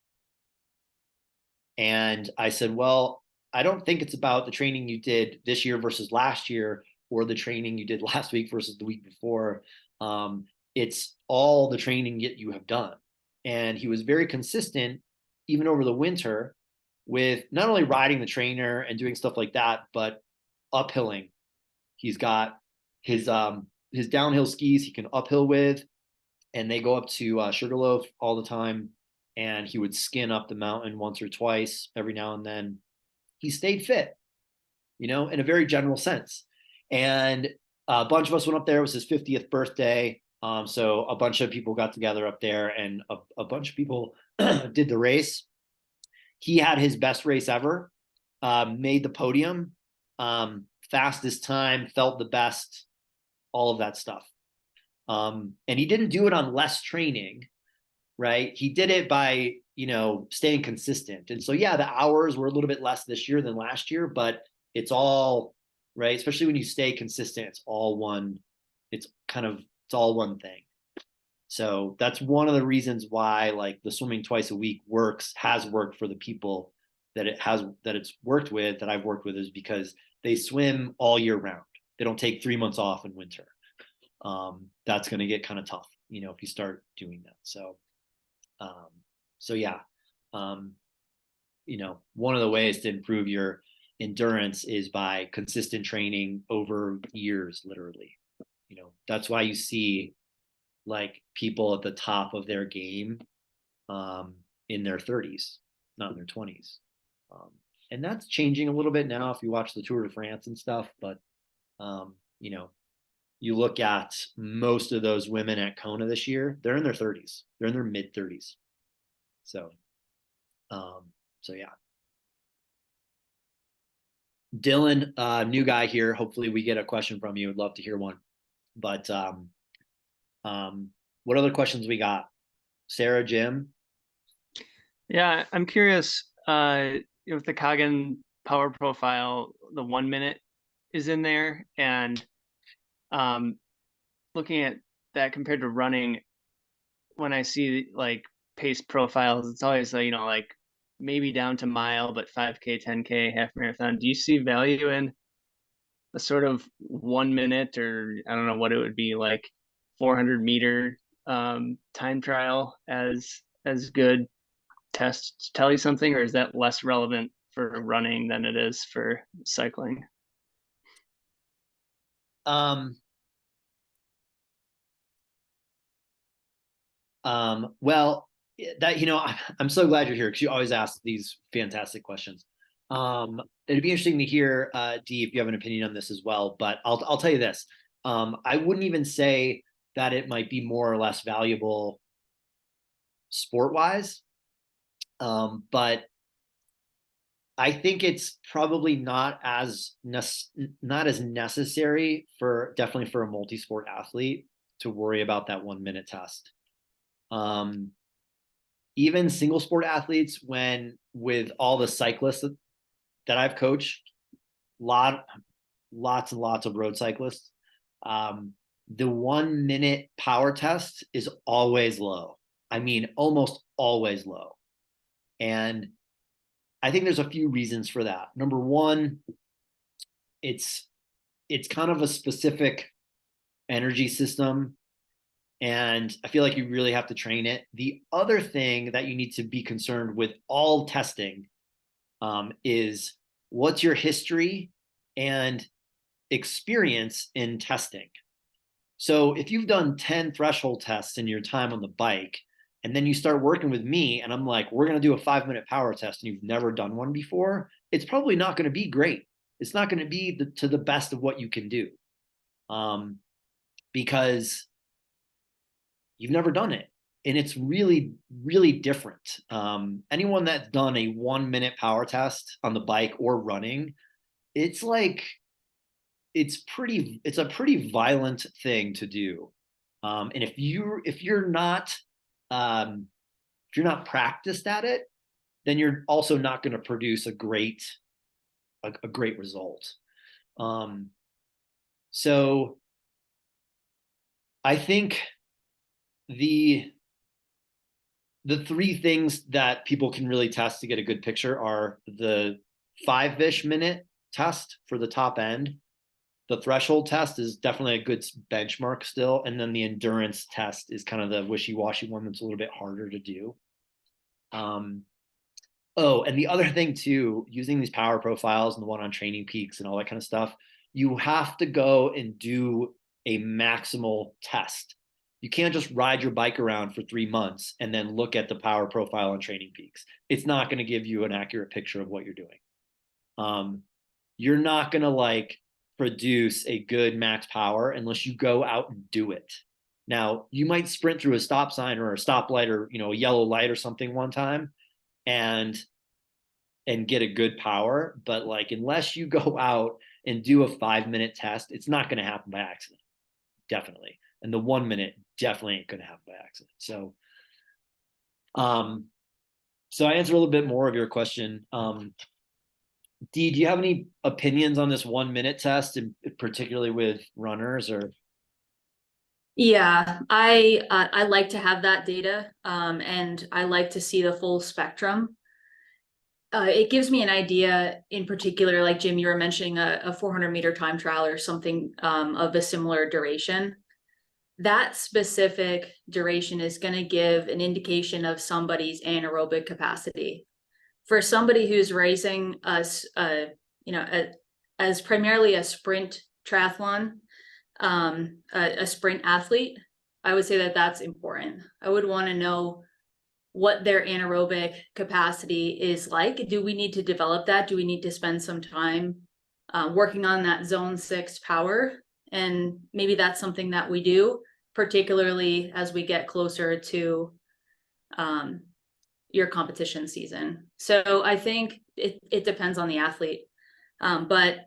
And I said, well, I don't think it's about the training you did this year versus last year, or the training you did last week versus the week before. It's all the training that you have done. And he was very consistent, even over the winter, with not only riding the trainer and doing stuff like that, but uphilling. He's got his downhill skis he can uphill with, and they go up to Sugarloaf all the time. And he would skin up the mountain once or twice every now and then. He stayed fit, in a very general sense. And a bunch of us went up there. It was his 50th birthday. So a bunch of people got together up there, and a bunch of people did the race. He had his best race ever, made the podium, fastest time, felt the best, all of that stuff. And he didn't do it on less training, right? He did it by, staying consistent. And so, yeah, the hours were a little bit less this year than last year, but it's all right. Especially when you stay consistent, it's all one thing. So that's one of the reasons why like the swimming twice a week has worked for the people that it's worked with, that I've worked with, is because they swim all year round. They don't take 3 months off in winter. That's going to get kind of tough, if you start doing that. So yeah, one of the ways to improve your endurance is by consistent training over years, literally. That's why you see like people at the top of their game in their 30s, not in their 20s. And that's changing a little bit now if you watch the Tour de France and stuff. But, you look at most of those women at Kona this year, they're in their 30s. They're in their mid 30s. So yeah. Dylan, new guy here. Hopefully we get a question from you. I'd love to hear one. But what other questions we got? Sarah, Jim? Yeah, I'm curious if the Kagan power profile, the 1 minute is in there, and looking at that compared to running, when I see like pace profiles, it's always like maybe down to mile, but 5K, 10K, half marathon. Do you see value in a sort of 1 minute, or I don't know what it would be, like 400-meter time trial as good test to tell you something, or is that less relevant for running than it is for cycling? Well, that, I'm so glad you're here because you always ask these fantastic questions. It'd be interesting to hear, Dee, if you have an opinion on this as well. But I'll tell you this: I wouldn't even say that it might be more or less valuable sport wise, but I think it's probably not as necessary for definitely for a multi-sport athlete to worry about that 1 minute test. Even single sport athletes, when with all the cyclists that I've coached, lots and lots of road cyclists, the 1 minute power test is always low. I mean, almost always low. And I think there's a few reasons for that. Number one, it's kind of a specific energy system, and I feel like you really have to train it. The other thing that you need to be concerned with all testing is what's your history and experience in testing. So if you've done 10 threshold tests in your time on the bike, and then you start working with me and I'm like, we're going to do a 5 minute power test, and you've never done one before, it's probably not going to be great. It's not going to be to the best of what you can do, because you've never done it. And it's really, really different. Anyone that's done a 1 minute power test on the bike or running, it's like, it's a pretty violent thing to do. And if you're not practiced at it, then you're also not going to produce a great result. So I think the three things that people can really test to get a good picture are the 5-ish minute test for the top end. The threshold test is definitely a good benchmark still. And then the endurance test is kind of the wishy-washy one that's a little bit harder to do. Oh, and the other thing too, using these power profiles and the one on Training Peaks and all that kind of stuff, you have to go and do a maximal test. You can't just ride your bike around for 3 months and then look at the power profile on Training Peaks. It's not going to give you an accurate picture of what you're doing. You're not going to produce a good max power unless you go out and do it. Now, you might sprint through a stop sign or a stoplight or a yellow light or something one time and get a good power, but unless you go out and do a 5-minute test, it's not going to happen by accident. Definitely. And the 1 minute definitely ain't going to happen by accident. So I answer a little bit more of your question. Dee, do you have any opinions on this 1 minute test, and particularly with runners? Or yeah, I like to have that data, and I like to see the full spectrum. It gives me an idea, in particular, like Jim, you were mentioning a 400-meter time trial or something of a similar duration. That specific duration is going to give an indication of somebody's anaerobic capacity. For somebody who's racing as primarily a sprint triathlon, a sprint athlete, I would say that that's important. I would want to know what their anaerobic capacity is like. Do we need to develop that? Do we need to spend some time working on that zone 6 power? And maybe that's something that we do, particularly as we get closer to your competition season. So I think it depends on the athlete. But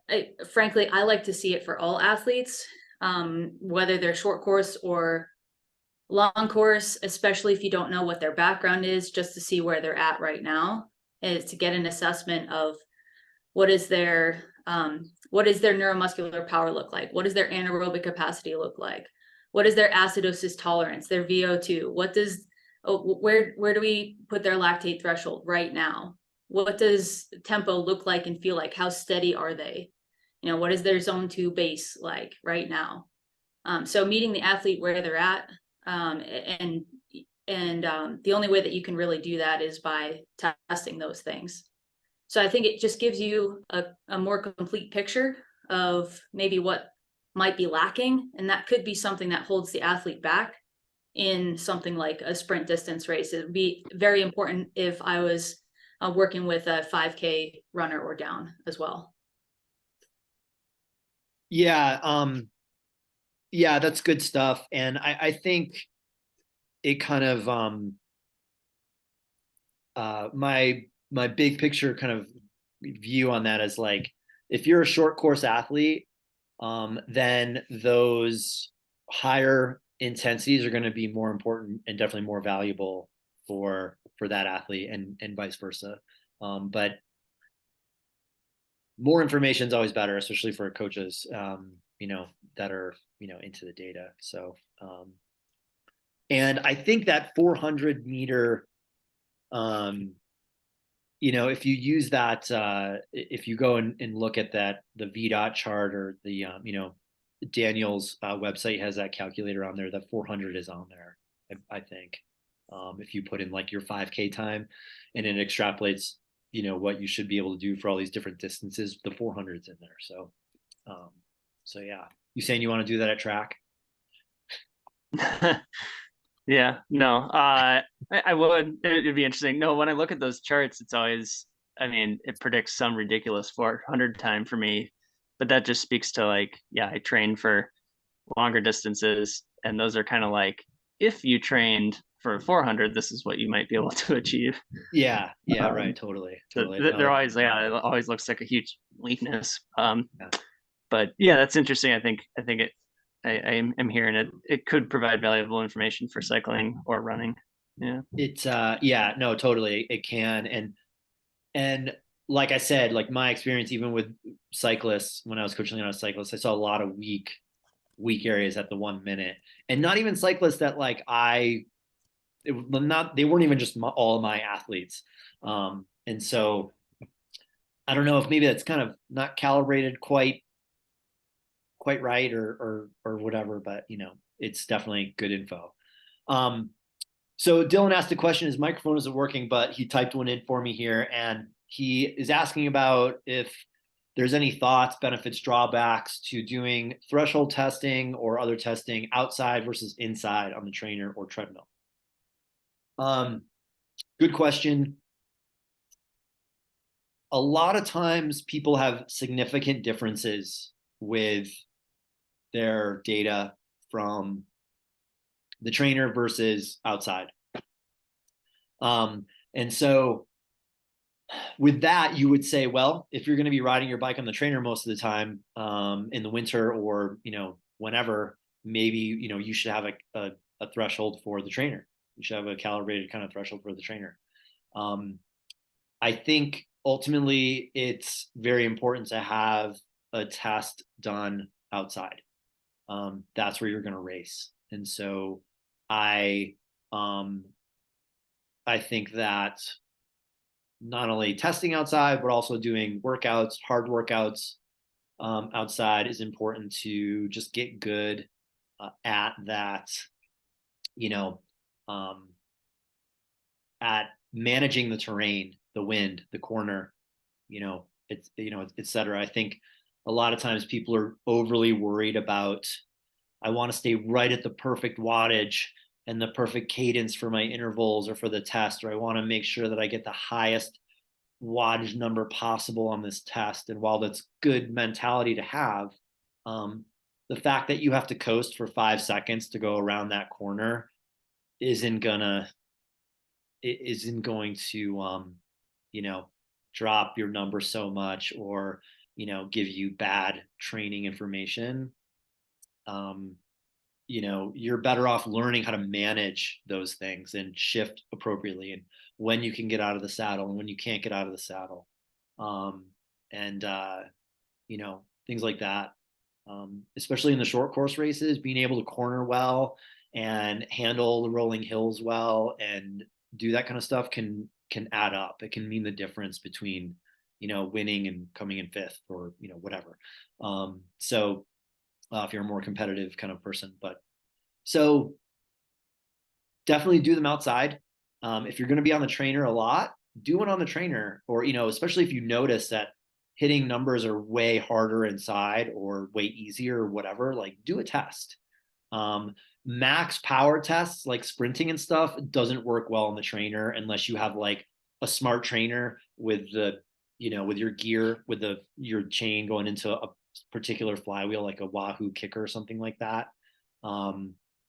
frankly, I like to see it for all athletes, whether they're short course or long course, especially if you don't know what their background is, just to see where they're at right now, is to get an assessment of what is their neuromuscular power look like? What does their anaerobic capacity look like? What is their acidosis tolerance, their VO2? Where do we put their lactate threshold right now? What does tempo look like and feel like? How steady are they? What is their zone 2 base like right now? So meeting the athlete where they're at, and the only way that you can really do that is by testing those things. So I think it just gives you a more complete picture of maybe what might be lacking, and that could be something that holds the athlete back in something like a sprint distance race. It would be very important if I was working with a 5K runner or down as well. Yeah, yeah, that's good stuff. And I think it kind of my big picture kind of view on that is like, if you're a short course athlete, then those higher intensities are going to be more important and definitely more valuable for that athlete, and vice versa. But more information is always better, especially for coaches, that are, into the data. So, and I think that 400-meter, if you use that, if you go and look at that, the VDOT chart, or the, Daniel's website has that calculator on there, that 400 is on there, I think. If you put in like your 5K time, and it extrapolates, what you should be able to do for all these different distances, the 400's in there. So yeah, you saying you want to do that at track? Yeah, no, I would. It'd be interesting. No, when I look at those charts, it's always, I mean, it predicts some ridiculous 400 time for me, but that just speaks to like, yeah, I train for longer distances, and those are kind of like, if you trained for 400, this is what you might be able to achieve. Yeah, right, totally. They're always, yeah, it always looks like a huge weakness. Yeah. But yeah, that's interesting. I think I'm hearing it. It could provide valuable information for cycling or running. Yeah. It's yeah, no, totally, it can. And like I said, like my experience, even with cyclists, when I was coaching on a cyclist, I saw a lot of weak areas at the 1 minute, and not even cyclists that like they weren't even just all of my athletes. And so I don't know if maybe that's kind of not calibrated quite right, or whatever, but it's definitely good info. So Dylan asked a question, his microphone isn't working, but he typed one in for me here, and he is asking about if there's any thoughts, benefits, drawbacks to doing threshold testing or other testing outside versus inside on the trainer or treadmill. Good question. A lot of times people have significant differences with their data from the trainer versus outside. And so with that, you would say, well, if you're going to be riding your bike on the trainer most of the time, in the winter, or, whenever, maybe, you should have a threshold for the trainer. You should have a calibrated kind of threshold for the trainer. I think ultimately it's very important to have a test done outside. That's where you're going to race. And so I think that not only testing outside, but also doing workouts, hard workouts, outside is important to just get good at that, at managing the terrain, the wind, the corner, et cetera. I think a lot of times people are overly worried about, I want to stay right at the perfect wattage and the perfect cadence for my intervals or for the test, or I want to make sure that I get the highest wattage number possible on this test. And while that's good mentality to have, the fact that you have to coast for 5 seconds to go around that corner isn't going to drop your number so much, or give you bad training information. You're better off learning how to manage those things and shift appropriately, and when you can get out of the saddle and when you can't get out of the saddle, and things like that. Especially in the short course races, being able to corner well and handle the rolling hills well and do that kind of stuff can add up. It can mean the difference between winning and coming in fifth, or whatever. So if you're a more competitive kind of person, but so definitely do them outside. If you're going to be on the trainer a lot, do it on the trainer, or especially if you notice that hitting numbers are way harder inside or way easier or whatever, like do a test. max power tests like sprinting and stuff doesn't work well on the trainer unless you have like a smart trainer with the, with your gear, with your chain going into a particular flywheel, like a Wahoo kicker or something like that.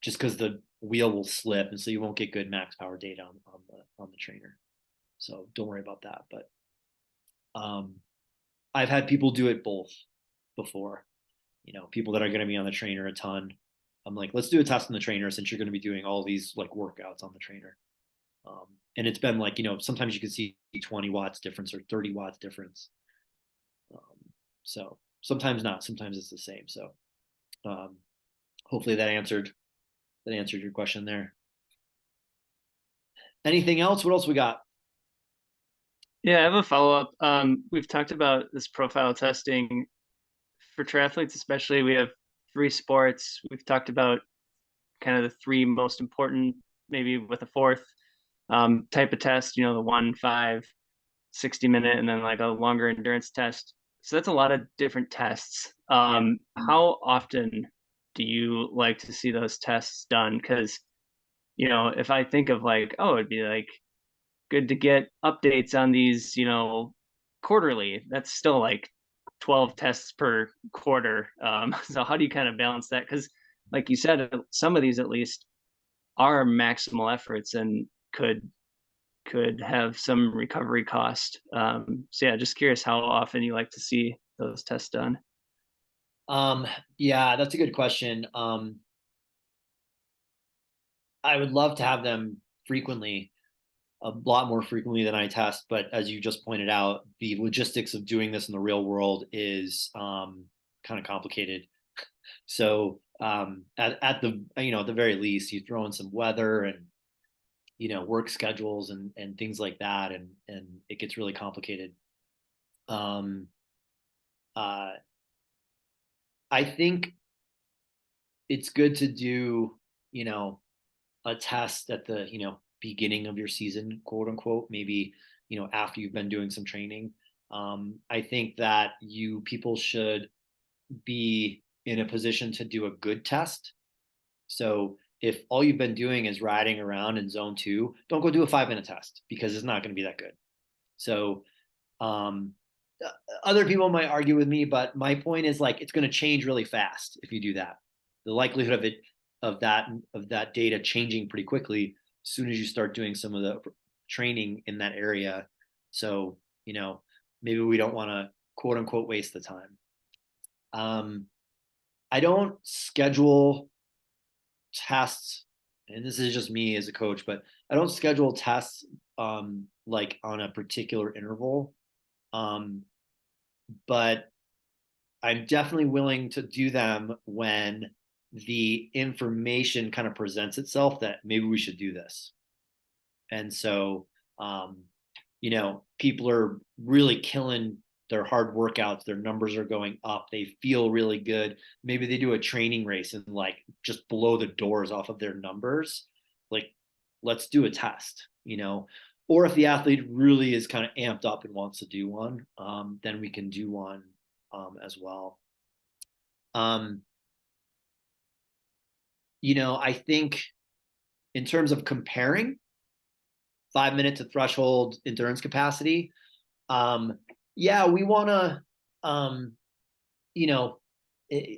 Just because the wheel will slip, and so you won't get good max power data on the trainer. So don't worry about that. But I've had people do it both before. People that are going to be on the trainer a ton. I'm like, let's do a test on the trainer since you're going to be doing all these like workouts on the trainer. And it's been like, sometimes you can see 20 watts difference or 30 watts difference. So sometimes not, sometimes it's the same. So hopefully that answered your question there. Anything else? What else we got? Yeah, I have a follow-up. We've talked about this profile testing for triathletes, especially. We have 3 sports. We've talked about kind of the 3 most important, maybe with a 4th type of test, the 1, 5, 60-minute, and then like a longer endurance test. So that's a lot of different tests. How often do you like to see those tests done? Because, if I think of like, oh, it'd be like good to get updates on these, quarterly, that's still like 12 tests per quarter. So how do you kind of balance that? Because like you said, some of these at least are maximal efforts and could have some recovery cost. So yeah, just curious how often you like to see those tests done. Yeah, that's a good question. I would love to have them frequently, a lot more frequently than I test, but as you just pointed out, the logistics of doing this in the real world is kind of complicated. So at the at the very least, you throw in some weather and work schedules and things like that, and it gets really complicated. I think it's good to do a test at the beginning of your season, quote unquote, maybe after you've been doing some training. I think that people should be in a position to do a good test. So if all you've been doing is riding around in zone 2, don't go do a 5-minute test because it's not going to be that good. So other people might argue with me, but my point is like it's going to change really fast if you do that. The likelihood of that data changing pretty quickly as soon as you start doing some of the training in that area. So maybe we don't want to quote unquote waste the time. I don't schedule tests, and this is just me as a coach, but I don't schedule tests like on a particular interval. But I'm definitely willing to do them when the information kind of presents itself that maybe we should do this. And so, people are really killing their hard workouts. Their numbers are going up. They feel really good. Maybe they do a training race and like just blow the doors off of their numbers. Like, let's do a test, or if the athlete really is kind of amped up and wants to do one, then we can do one as well. I think in terms of comparing 5-minute to threshold endurance capacity, yeah, we want to,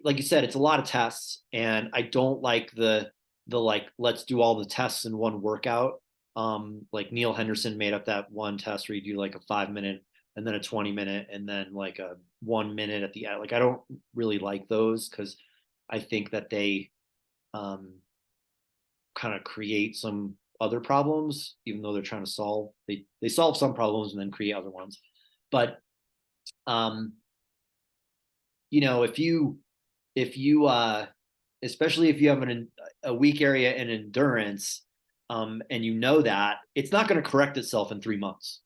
like you said, it's a lot of tests, and I don't like the like, let's do all the tests in one workout. Like Neil Henderson made up that one test where you do like a 5-minute and then a 20-minute and then like a 1 minute at the end. Like I don't really like those because I think that they kind of create some other problems, even though they're trying to solve, they solve some problems and then create other ones. But if you especially if you have a weak area in endurance, and that it's not going to correct itself in 3 months.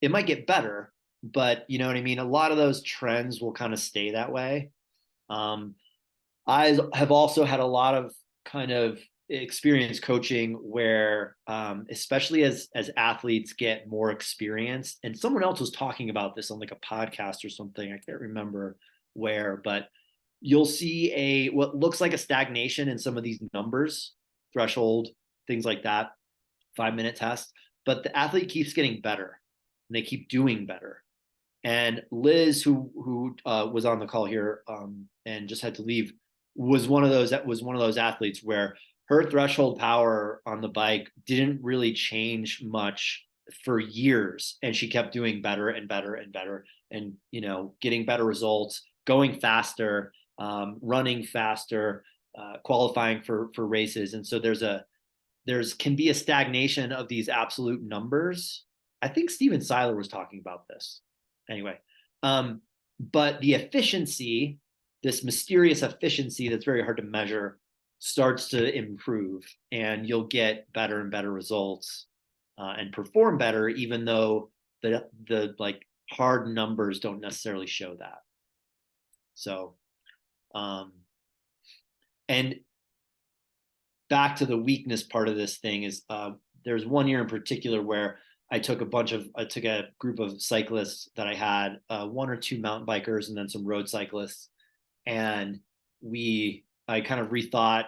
It might get better, but you know what I mean? A lot of those trends will kind of stay that way. I have also had a lot of kind of experience coaching where, especially as athletes get more experienced, and someone else was talking about this on like a podcast or something, I can't remember where, but you'll see what looks like a stagnation in some of these numbers, threshold, things like that, 5-minute test, but the athlete keeps getting better and they keep doing better. And Liz, who was on the call here and just had to leave, was one of those athletes where her threshold power on the bike didn't really change much for years, and she kept doing better and better and better, and getting better results, going faster, running faster, qualifying for races. And so there's can be a stagnation of these absolute numbers. I think Steven Seiler was talking about this. Anyway, but the efficiency, this mysterious efficiency that's very hard to measure, starts to improve, and you'll get better and better results and perform better, even though the like hard numbers don't necessarily show that. So, and back to the weakness part of this thing is there's one year in particular where I took a group of cyclists that I had, 1 or 2 mountain bikers and then some road cyclists. And I kind of rethought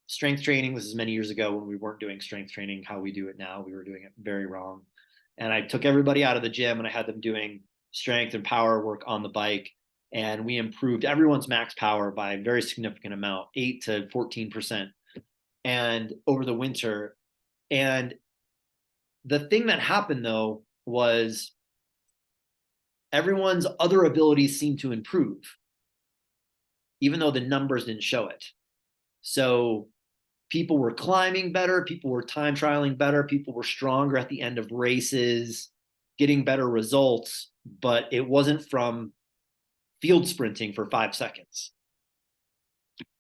strength training. This is many years ago when we weren't doing strength training how we do it now. We were doing it very wrong. And I took everybody out of the gym and I had them doing strength and power work on the bike. And we improved everyone's max power by a very significant amount, 8 to 14%. And over the winter. And the thing that happened though was everyone's other abilities seemed to improve, even though the numbers didn't show it. So people were climbing better, people were time trialing better, people were stronger at the end of races, getting better results, but it wasn't from field sprinting for 5 seconds.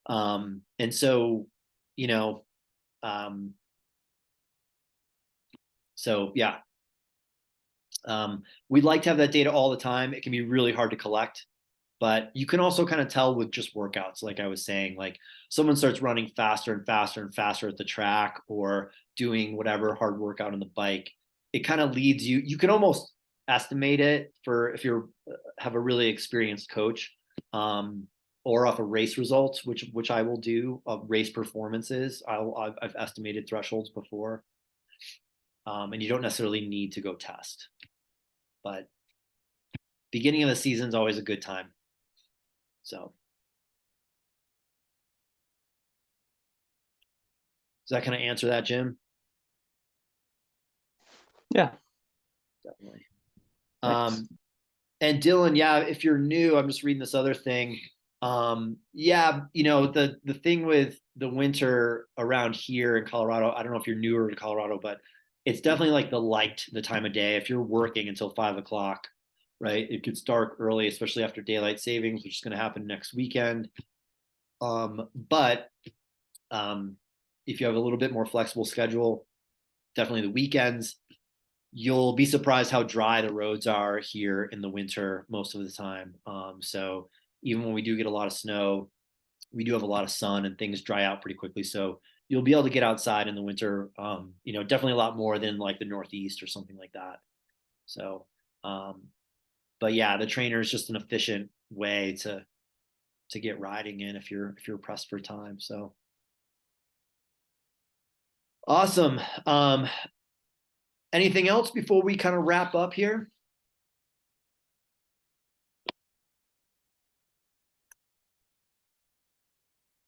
And so, so yeah, we'd like to have that data all the time. It can be really hard to collect, but you can also kind of tell with just workouts. Like I was saying, like someone starts running faster and faster and faster at the track or doing whatever hard workout on the bike. It kind of leads you can almost estimate it for if you have a really experienced coach, or off of race results, which I will do of race performances. I've estimated thresholds before. And you don't necessarily need to go test, but beginning of the season is always a good time. So does that kind of answer that, Jim? Yeah, Definitely. thanks. And Dylan, yeah, if you're new, I'm just reading this other thing. Yeah, the thing with the winter around here in Colorado, I don't know if you're newer to Colorado, but it's definitely like the time of day. If you're working until 5 o'clock, right? It gets dark early, especially after daylight savings, which is going to happen next weekend. But if you have a little bit more flexible schedule, definitely the weekends, you'll be surprised how dry the roads are here in the winter most of the time. So even when we do get a lot of snow, we do have a lot of sun and things dry out pretty quickly. So you'll be able to get outside in the winter, definitely a lot more than like the Northeast or something like that. So, but yeah, the trainer is just an efficient way to get riding in if you're pressed for time. So awesome. Anything else before we kind of wrap up here?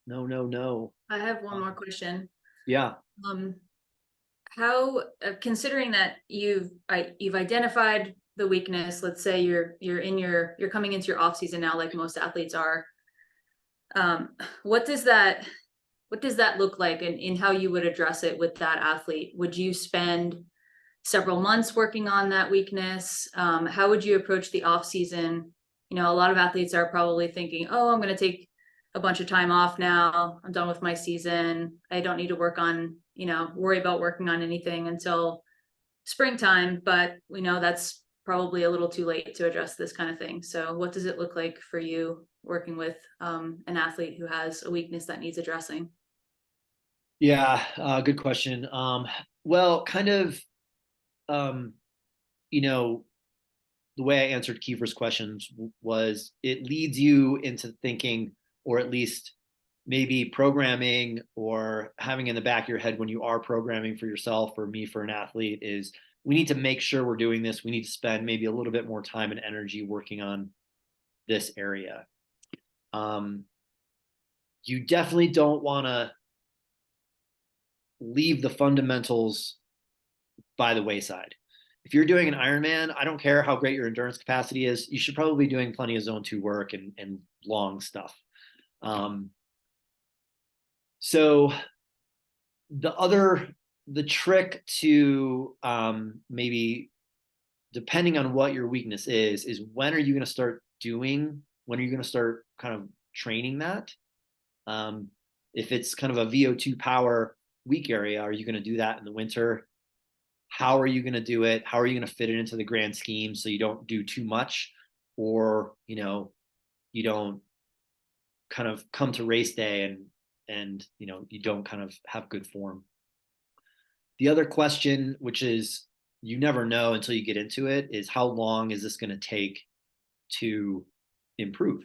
No. I have one more question. Yeah. How, considering that you've identified the weakness, let's say you're coming into your off season now, like most athletes are. What does that look like in how you would address it with that athlete? Would you spend several months working on that weakness? How would you approach the off season? A lot of athletes are probably thinking, oh, I'm going to take a bunch of time off now. I'm done with my season. I don't need to worry about working on anything until springtime, but we know that's probably a little too late to address this kind of thing. So what does it look like for you working with an athlete who has a weakness that needs addressing? Yeah, good question. Well, kind of, the way I answered Kiefer's questions was it leads you into thinking, or at least maybe programming or having in the back of your head when you are programming for yourself or me for an athlete is we need to make sure we're doing this. We need to spend maybe a little bit more time and energy working on this area. You definitely don't want to leave the fundamentals by the wayside. If you're doing an Ironman, I don't care how great your endurance capacity is, you should probably be doing plenty of zone 2 work and long stuff. So the trick to maybe, depending on what your weakness is when are you going to start kind of training that? If it's kind of a VO2 power weak area, are you going to do that in the winter? How are you going to do it? How are you going to fit it into the grand scheme so you don't do too much, or you don't kind of come to race day and you don't kind of have good form. The other question, which is you never know until you get into it, is how long is this going to take to improve?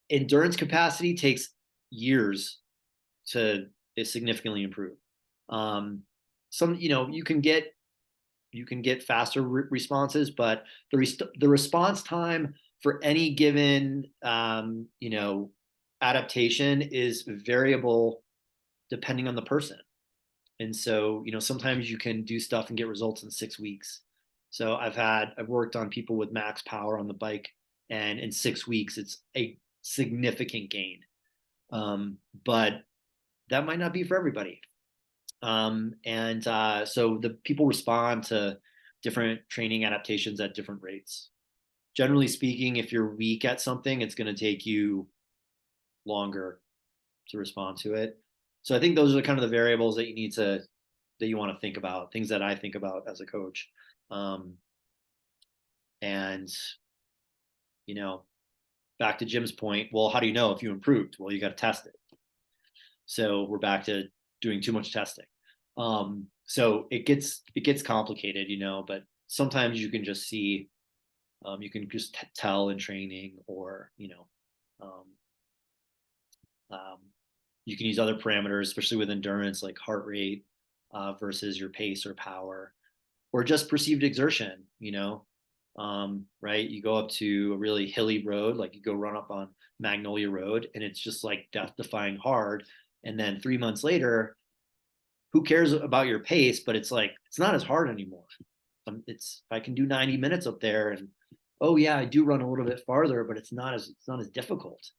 Endurance capacity takes years to significantly improve. You can get faster responses, but the response time for any given adaptation is variable depending on the person. And so sometimes you can do stuff and get results in 6 weeks. So I've worked on people with max power on the bike, and in 6 weeks it's a significant gain. But that might not be for everybody. So the people respond to different training adaptations at different rates. Generally speaking, if you're weak at something, it's going to take you longer to respond to it. So I think those are kind of the variables that you want to think about, things that I think about as a coach. Back to Jim's point, well, how do you know if you improved? Well, you got to test it. So we're back to doing too much testing. So it gets complicated, but sometimes you can just see, you can just tell in training, or you can use other parameters, especially with endurance, like heart rate versus your pace or power, or just perceived exertion. Right? You go up to a really hilly road, like you go run up on Magnolia Road, and it's just like death-defying hard. And then 3 months later, who cares about your pace? But it's like, it's not as hard anymore. If I can do 90 minutes up there, and oh yeah, I do run a little bit farther, but it's not as difficult.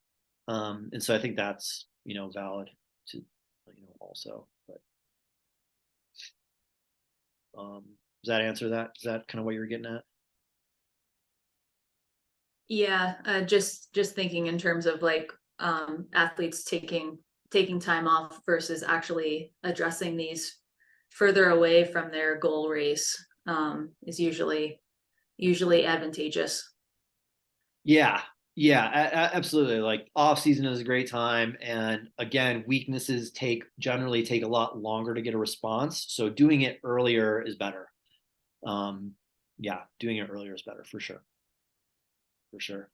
And so I think that's valid to also. But does that answer that? Is that kind of what you're getting at? Yeah, just thinking in terms of like athletes taking time off versus actually addressing these further away from their goal race is usually advantageous. Yeah, absolutely. Like off season is a great time, and again, weaknesses generally take a lot longer to get a response. So doing it earlier is better. Doing it earlier is better for sure. For sure.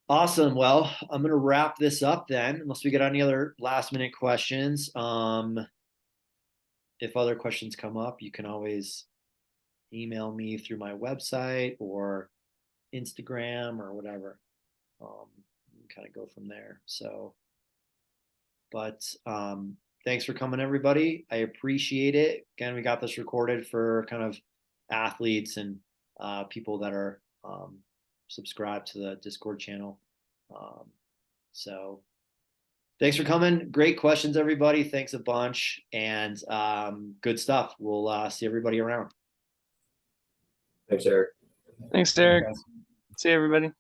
Awesome. Well, I'm going to wrap this up then, unless we get any other last minute questions. If other questions come up, you can always email me through my website or Instagram or whatever. Kind of go from there. So, but thanks for coming, everybody. I appreciate it. Again, we got this recorded for kind of athletes and people that are subscribed to the Discord channel. So thanks for coming. Great questions, everybody. Thanks a bunch, and good stuff. We'll see everybody around. Thanks, Eric. Thanks, Derek. See you, everybody.